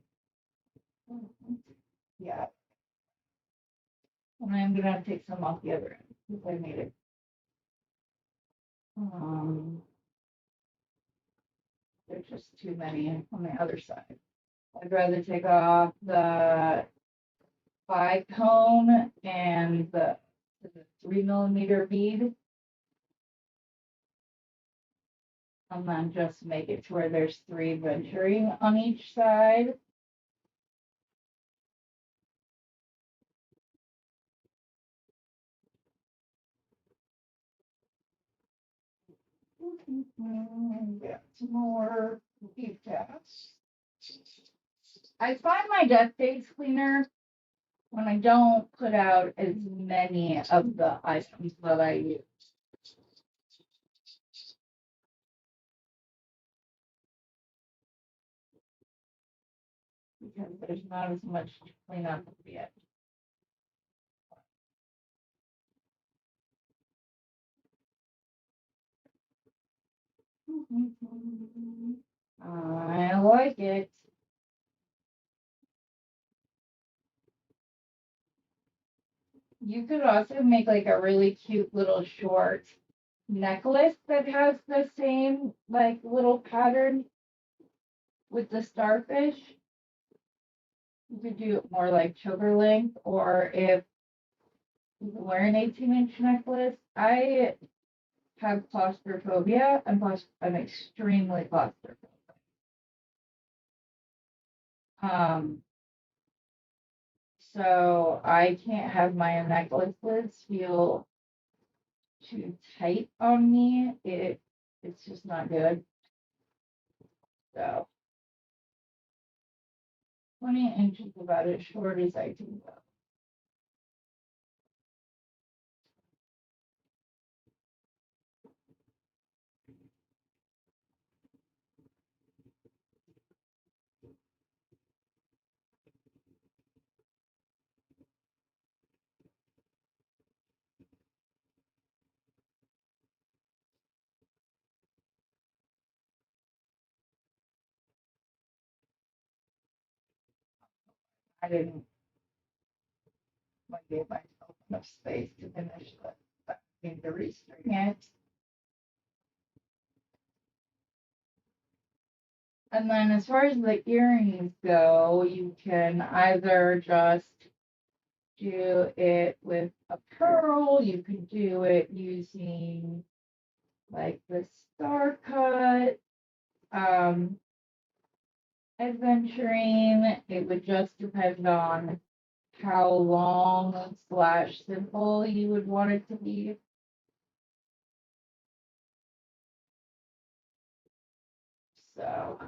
Yeah. And I'm gonna take some off the other end because I made it. There's just too many on the other side. I'd rather take off the bicone and the 3mm bead. And then just make it to where there's 3 venturing on each side. Get some more bead tabs. I find my desk days cleaner when I don't put out as many of the items that I use. because there's not as much to clean up yet. I like it. You could also make like a really cute little short necklace that has the same like little pattern with the starfish. You could do it more like choker length, or if you wear an 18-inch necklace. I have claustrophobia. I'm extremely claustrophobic. So I can't have my necklaces feel too tight on me. It's just not good. So 20 inches is about as short as I can go. I didn't give myself enough space to finish this. But I need to restring it. And then as far as the earrings go, you can either just do it with a pearl, you can do it using like the star cut. Adventuring, it would just depend on how long slash simple you would want it to be. So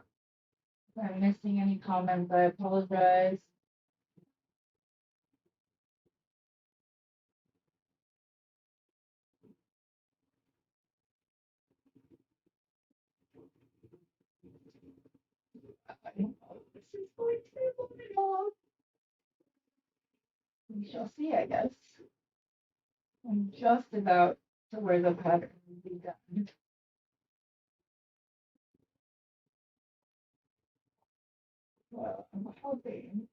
if I'm missing any comments, I apologize. I don't know if this is going to be long. We shall see, I guess. I'm just about to where the pattern will be done. Well, I'm hoping.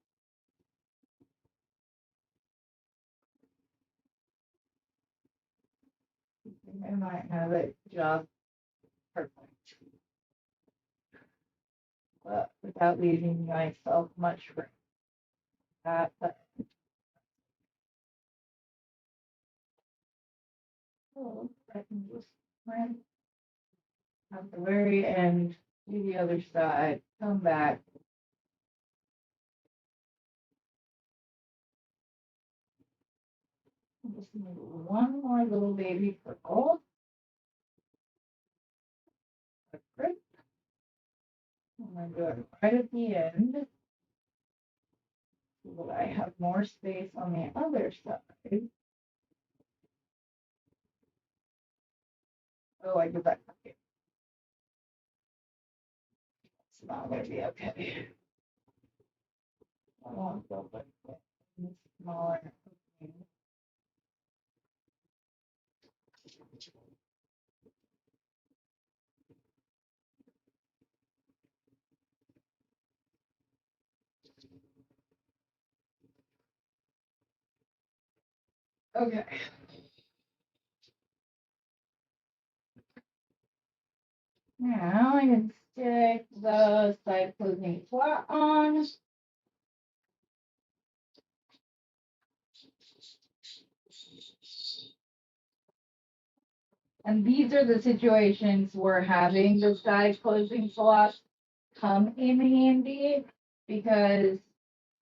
I might have it just perfect. But without leaving myself much room. But I can just run at the very end, do the other side, come back. I just need one more little baby purple. Great. I'm gonna do it right at the end so that I have more space on the other side. Oh, I did that. Okay. It's not gonna be okay. I won't go like that. Smaller. Okay. Now I can stick the side closing flat on. And these are the situations where having the side closing slot come in handy, because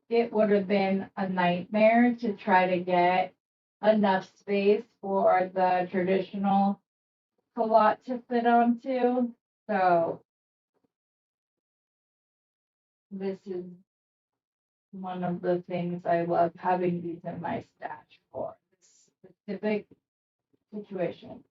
it would have been a nightmare to try to get enough space for the traditional slot to fit onto. So this is one of the things I love having these in my stash for, this specific situation.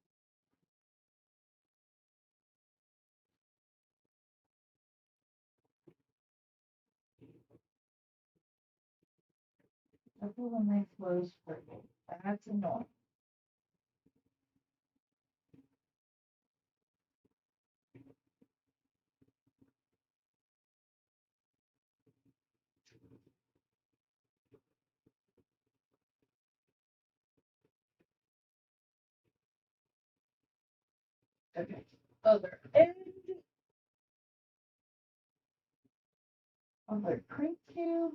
Especially when they close for you. That's annoying. Okay. Other end of the print tube.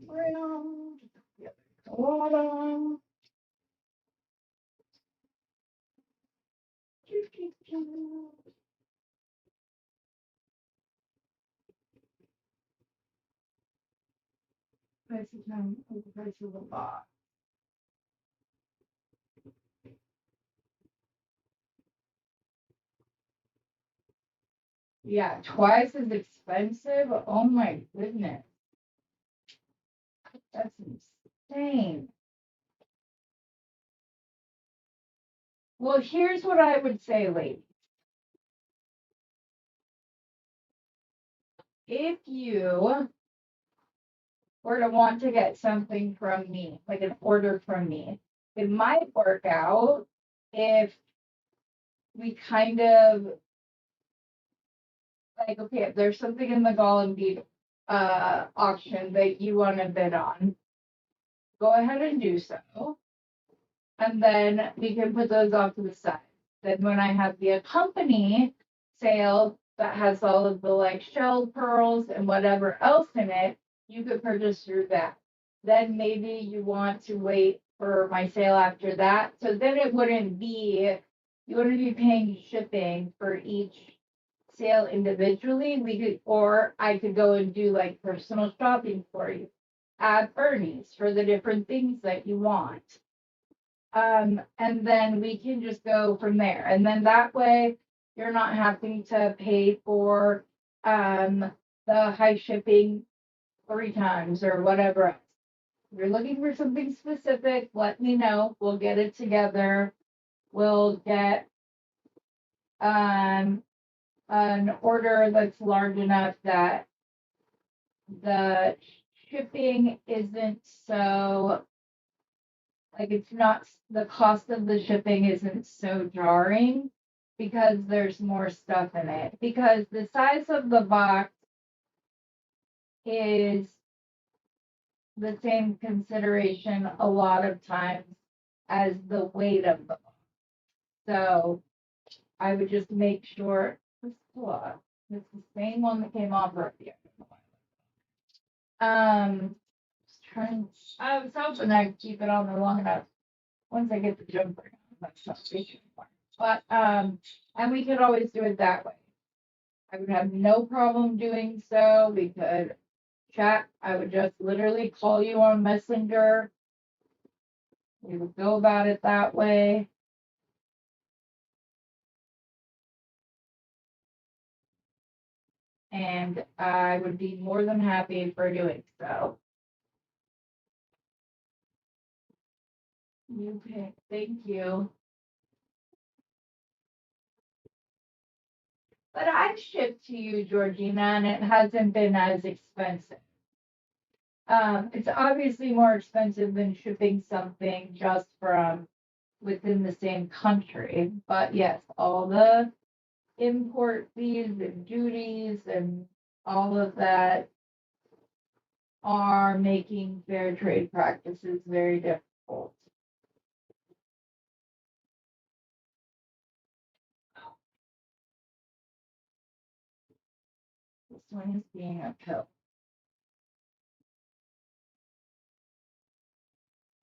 Round. Bottom. Price of time, price of the box. Yeah, twice as expensive. Oh my goodness. That's insane. Well, here's what I would say, ladies. If you were to want to get something from me, like an order from me, it might work out if we kind of like, okay, if there's something in the Golem Bead auction that you want to bid on, go ahead and do so. And then we can put those off to the side. Then when I have the company sale that has all of the like shell pearls and whatever else in it, you could purchase through that. Then maybe you want to wait for my sale after that. So then it wouldn't be, you wouldn't be paying shipping for each sale individually. We could, or I could go and do like personal shopping for you at Bernie's for the different things that you want. And then we can just go from there. And then that way you're not having to pay for the high shipping 3 times or whatever else. If you're looking for something specific, let me know. We'll get it together. We'll get an order that's large enough that the shipping isn't so like it's not the cost of the shipping isn't so jarring because there's more stuff in it. Because the size of the box is the same consideration a lot of times as the weight of the box. So I would just make sure this is the same one that came off earlier. I was hoping I'd keep it on there long enough. Once I get the jumper down, that's not big anymore. But and we could always do it that way. I would have no problem doing so. We could chat. I would just literally call you on Messenger. We would go about it that way. And I would be more than happy for doing so. Okay, thank you. But I've shipped to you, Georgina, and it hasn't been as expensive. It's obviously more expensive than shipping something just from within the same country. But yes, all the import fees and duties and all of that are making fair trade practices very difficult. This one is being a pill.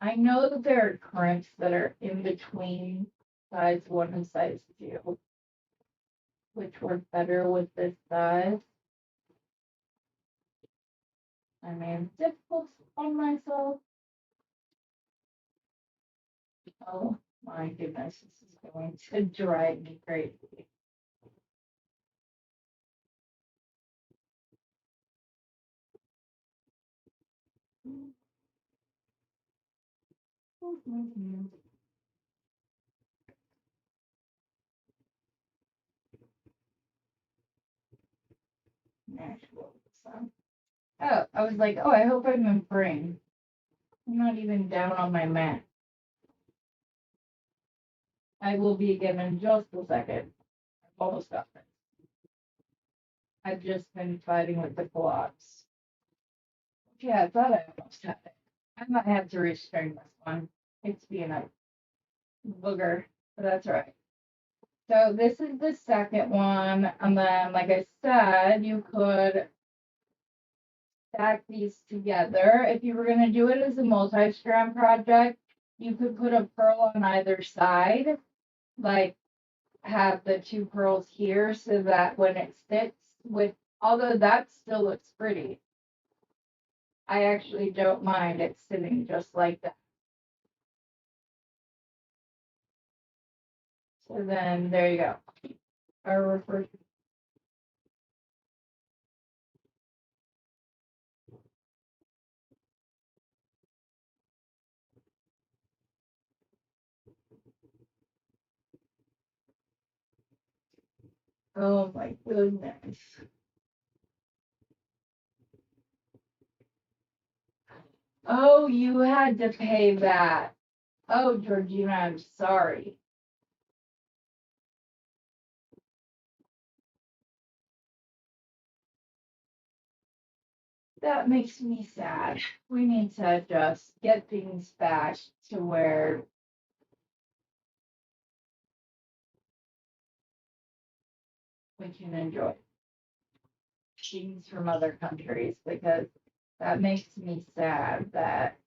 I know that there are currents that are in between size 1 and size 2, which work better with this size. I mean, difficult on myself. Oh my goodness, this is going to drive me crazy. Nashville. Oh, I was like, oh, I hope I'm in frame. I'm not even down on my mat. I will be again in just a second. I've almost got it. I've just been fighting with the blocks. Yeah, I thought I almost had it. I might have to restring this one. It's being a booger, but that's all right. So this is the second one, and then, like I said, you could stack these together. If you were going to do it as a multi-strand project, you could put a pearl on either side, like have the two pearls here so that when it sits with, although that still looks pretty. I actually don't mind it sitting just like that. So then there you go. Our first. Oh my goodness. Oh, you had to pay that. Oh, Georgina, I'm sorry. That makes me sad. We need to just get things back to where we can enjoy things from other countries, because that makes me sad that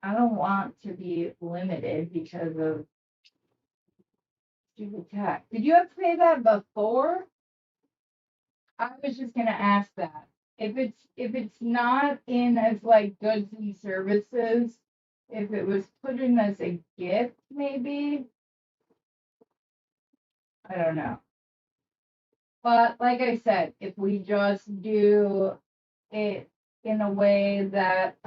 I don't want to be limited because of stupid tax. Did you have to pay that before? I was just gonna ask that. If it's not in as like goods and services, if it was put in as a gift, maybe. I don't know. But like I said, if we just do it in a way that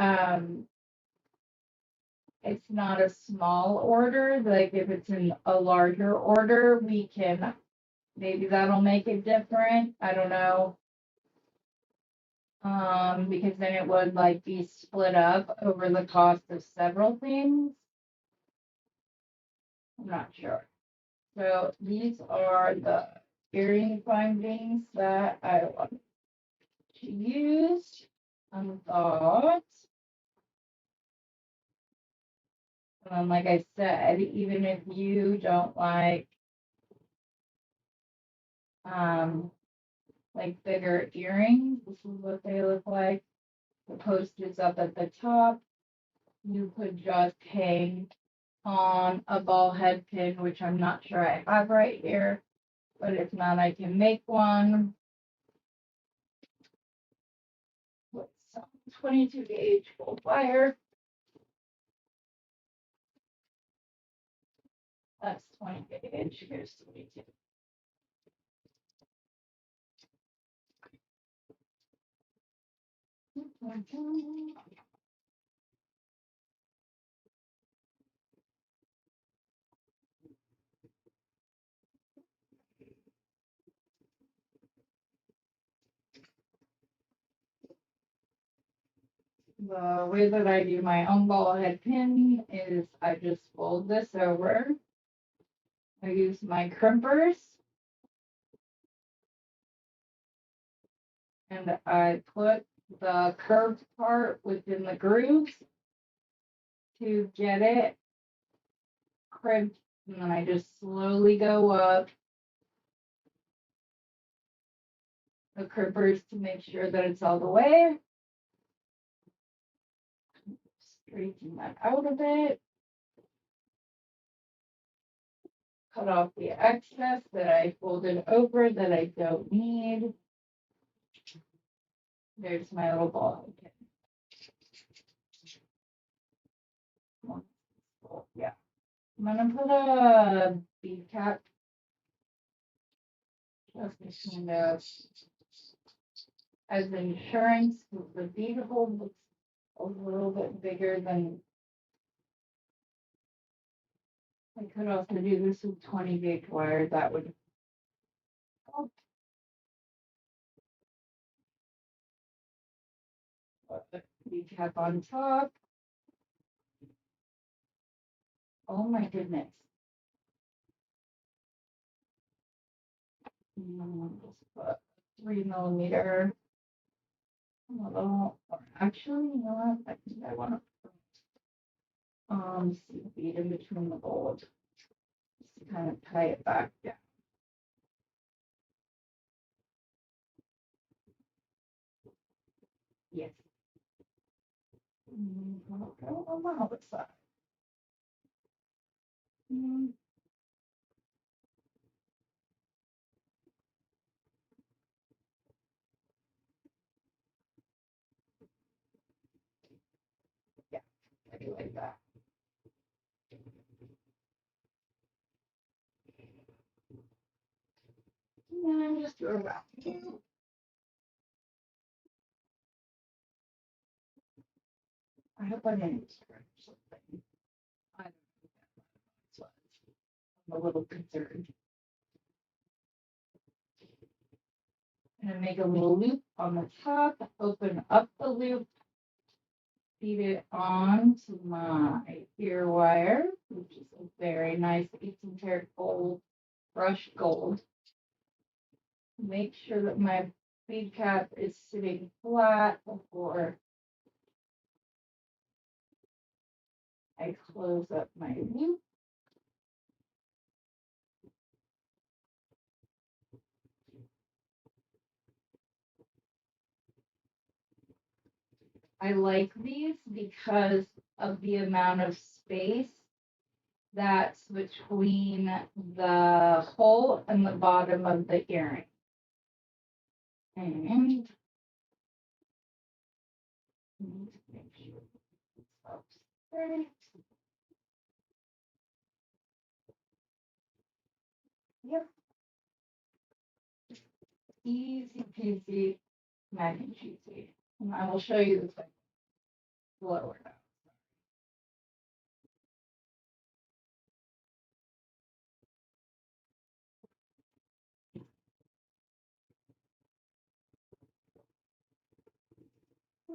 it's not a small order, like if it's in a larger order, we can, maybe that'll make it different. I don't know. Because then it would like be split up over the cost of several things. I'm not sure. So these are the earring findings that I want to use on thought. Like I said, even if you don't like bigger earrings, this is what they look like. The post is up at the top. You could just hang on a ball head pin, which I'm not sure I have right here, but if not, I can make one with some 22 gauge gold wire. That's 20 gauge. Here's 22. The way that I do my own ball head pin is I just fold this over. I use my crimpers and I put the curved part within the grooves to get it crimped, and then I just slowly go up the crimpers to make sure that it's all the way. Straighten that out a bit. Cut off the excess that I folded over that I don't need. There's my little ball. Yeah. I'm gonna put a bead cap just kind of as insurance, because the bead hole looks a little bit bigger than I could also do this with 20 gauge wire. That would help. Bead cap on top. Oh my goodness. Just put 3 millimeter. Little, or actually, you know what? I think I want to see bead in between the gold. Just to kind of tie it back down. Yes. Go on the other side. Yeah, I do like that. And just do around. I hope I didn't scratch something. I don't know. I'm a little concerned. And make a little loop on the top, open up the loop, feed it onto my ear wire, which is a very nice 18 karat gold, brushed gold. Make sure that my bead cap is sitting flat before I close up my loop. I like these because of the amount of space that's between the hole and the bottom of the earring. And need to make sure it's up straight. Yep. Easy peasy, mac and cheesy. And I will show you the thing lower down.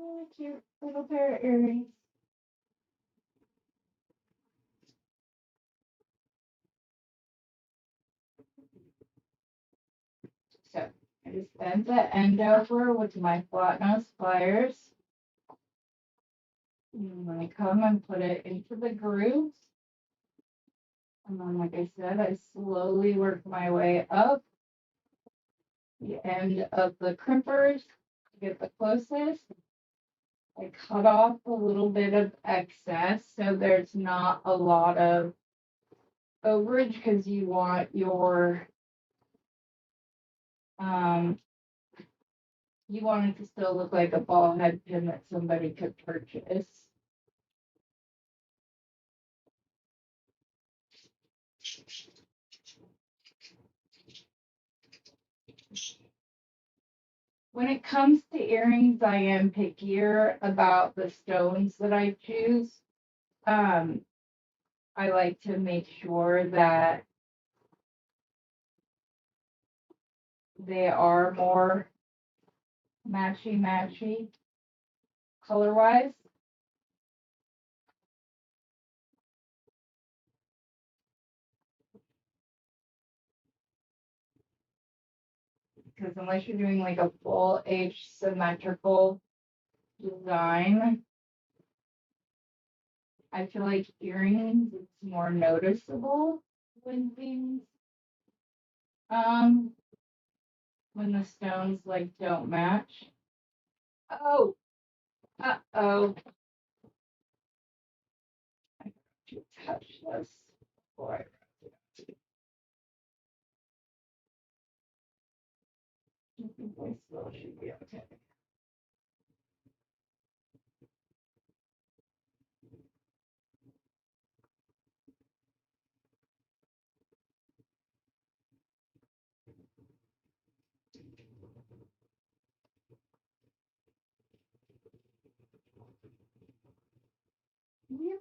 Oh, cute little pair of earrings. So I just bend the end over with my flat nose pliers. And I come and put it into the grooves. And then, like I said, I slowly work my way up the end of the crimpers to get the closest. I cut off a little bit of excess so there's not a lot of overage because you want your you want it to still look like a ball head pin that somebody could purchase. When it comes to earrings, I am pickier about the stones that I choose. I like to make sure that they are more matchy color wise. Because unless you're doing like a full H symmetrical design, I feel like earrings it's more noticeable when things when the stones like don't match. Oh, uh-oh. I got to touch this before I wrap it up. I think my still should be okay. Yep.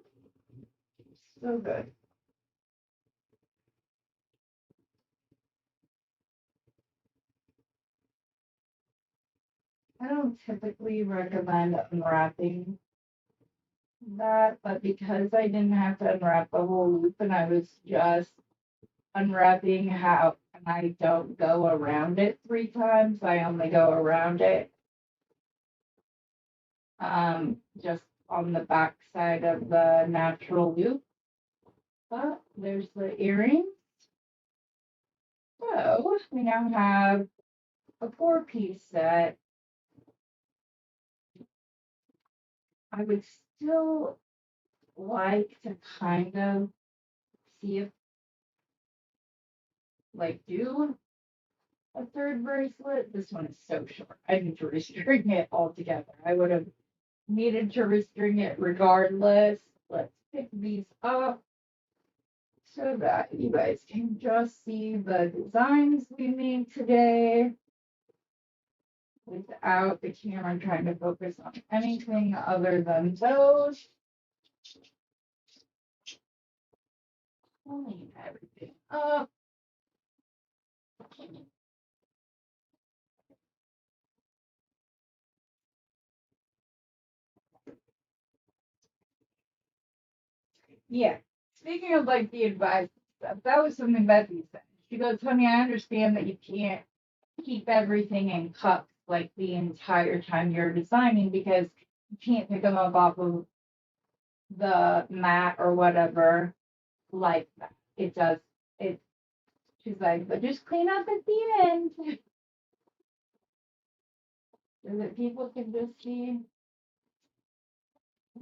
So good. don't typically recommend unwrapping that, but because I didn't have to unwrap the whole loop and I was just unwrapping how, and I don't go around it 3 times, I only go around it just on the back side of the natural loop. But there's the earrings. So we now have a 4-piece set. I would still like to kind of see if, like, do a third bracelet. This one is so short. I need to restring it altogether. I would have needed to restring it regardless. Let's pick these up so that you guys can just see the designs we made today without the camera trying to focus on anything other than those. Clean everything up. Yeah. Speaking of like the advice stuff, that was something Becky said. She goes, honey, I understand that you can't keep everything in cups like the entire time you're designing because you can't pick them up off of the mat or whatever like that. It does it. She's like, but just clean up at the end so that people can just see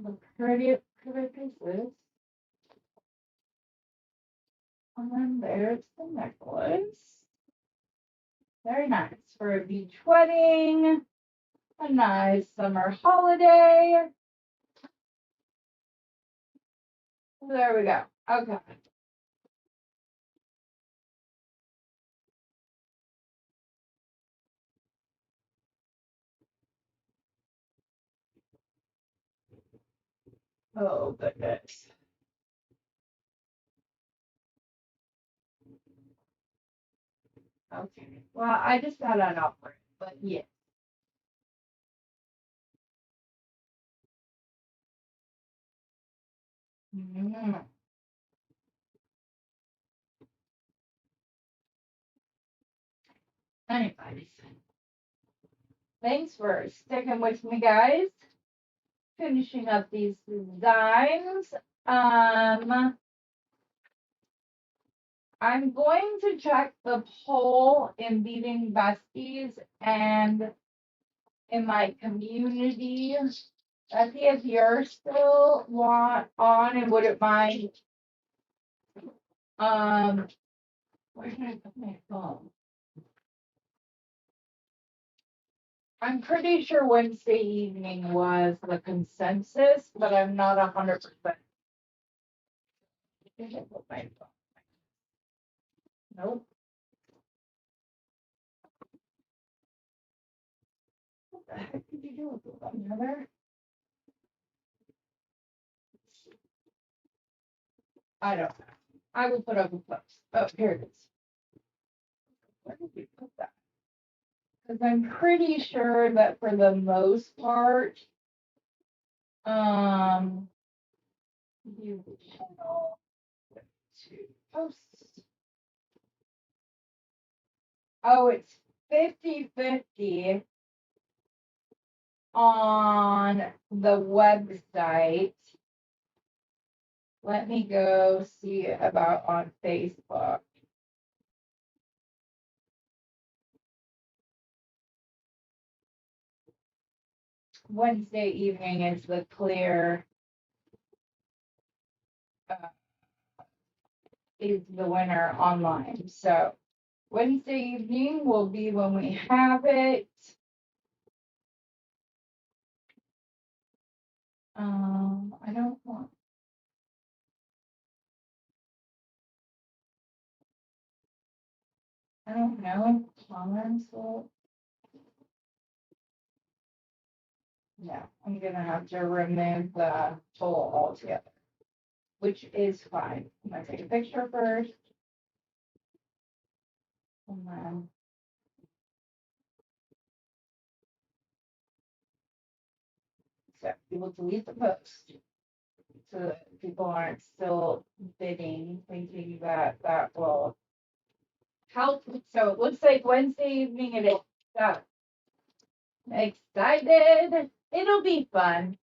the pretty pieces. And then there's the necklace. Very nice for a beach wedding, a nice summer holiday. There we go. Okay. Oh goodness. Okay. Well, I just got an offer, but yeah. Mm. Anyways, thanks for sticking with me, guys. Finishing up these designs. I'm going to check the poll in Beading Besties and in my community. Becky, if you're still on and wouldn't mind, where did I put my phone? I'm pretty sure Wednesday evening was the consensus, but I'm not 100%. Did I put my phone? Nope. What the heck did you do with it? Another? I don't know. I will put up a post. Oh, here it is. Where did we put that? Because I'm pretty sure that for the most part, view the channel to posts. Oh, it's 50-50 on the website. Let me go see about on Facebook. Wednesday evening is the clear, is the winner online. So Wednesday evening will be when we have it. I don't want. I don't know if comments will. Yeah, I'm gonna have to remove the poll altogether, which is fine. I'm gonna take a picture first. And then So we will delete the post so that people aren't still bidding, thinking that that will help. So it looks like Wednesday evening it is. So excited. It'll be fun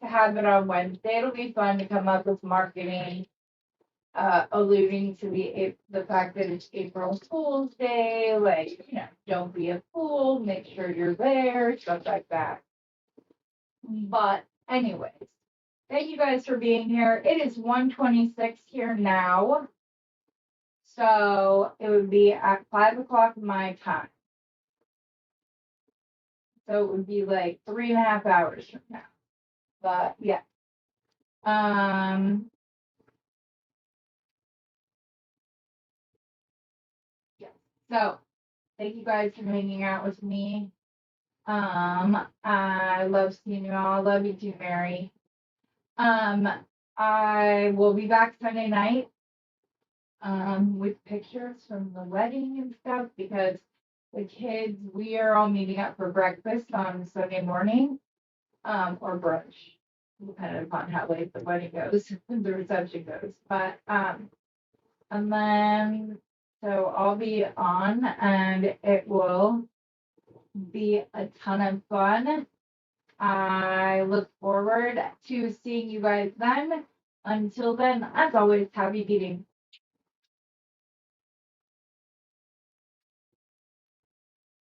to have it on Wednesday. It'll be fun to come up with marketing, alluding to the fact that it's April Fool's Day. Like, don't be a fool. Make sure you're there. Stuff like that. But anyways, thank you guys for being here. It is 1:26 here now. So it would be at 5 o'clock my time. So it would be like 3.5 hours from now. But yeah. Yeah. So thank you guys for hanging out with me. I love seeing you all. I love you too, Mary. I will be back Sunday night with pictures from the wedding and stuff because the kids, we are all meeting up for breakfast on Sunday morning, or brunch, depending upon how late the wedding goes, the reception goes. But and then so I'll be on and it will be a ton of fun. I look forward to seeing you guys then. Until then, as always, happy beading.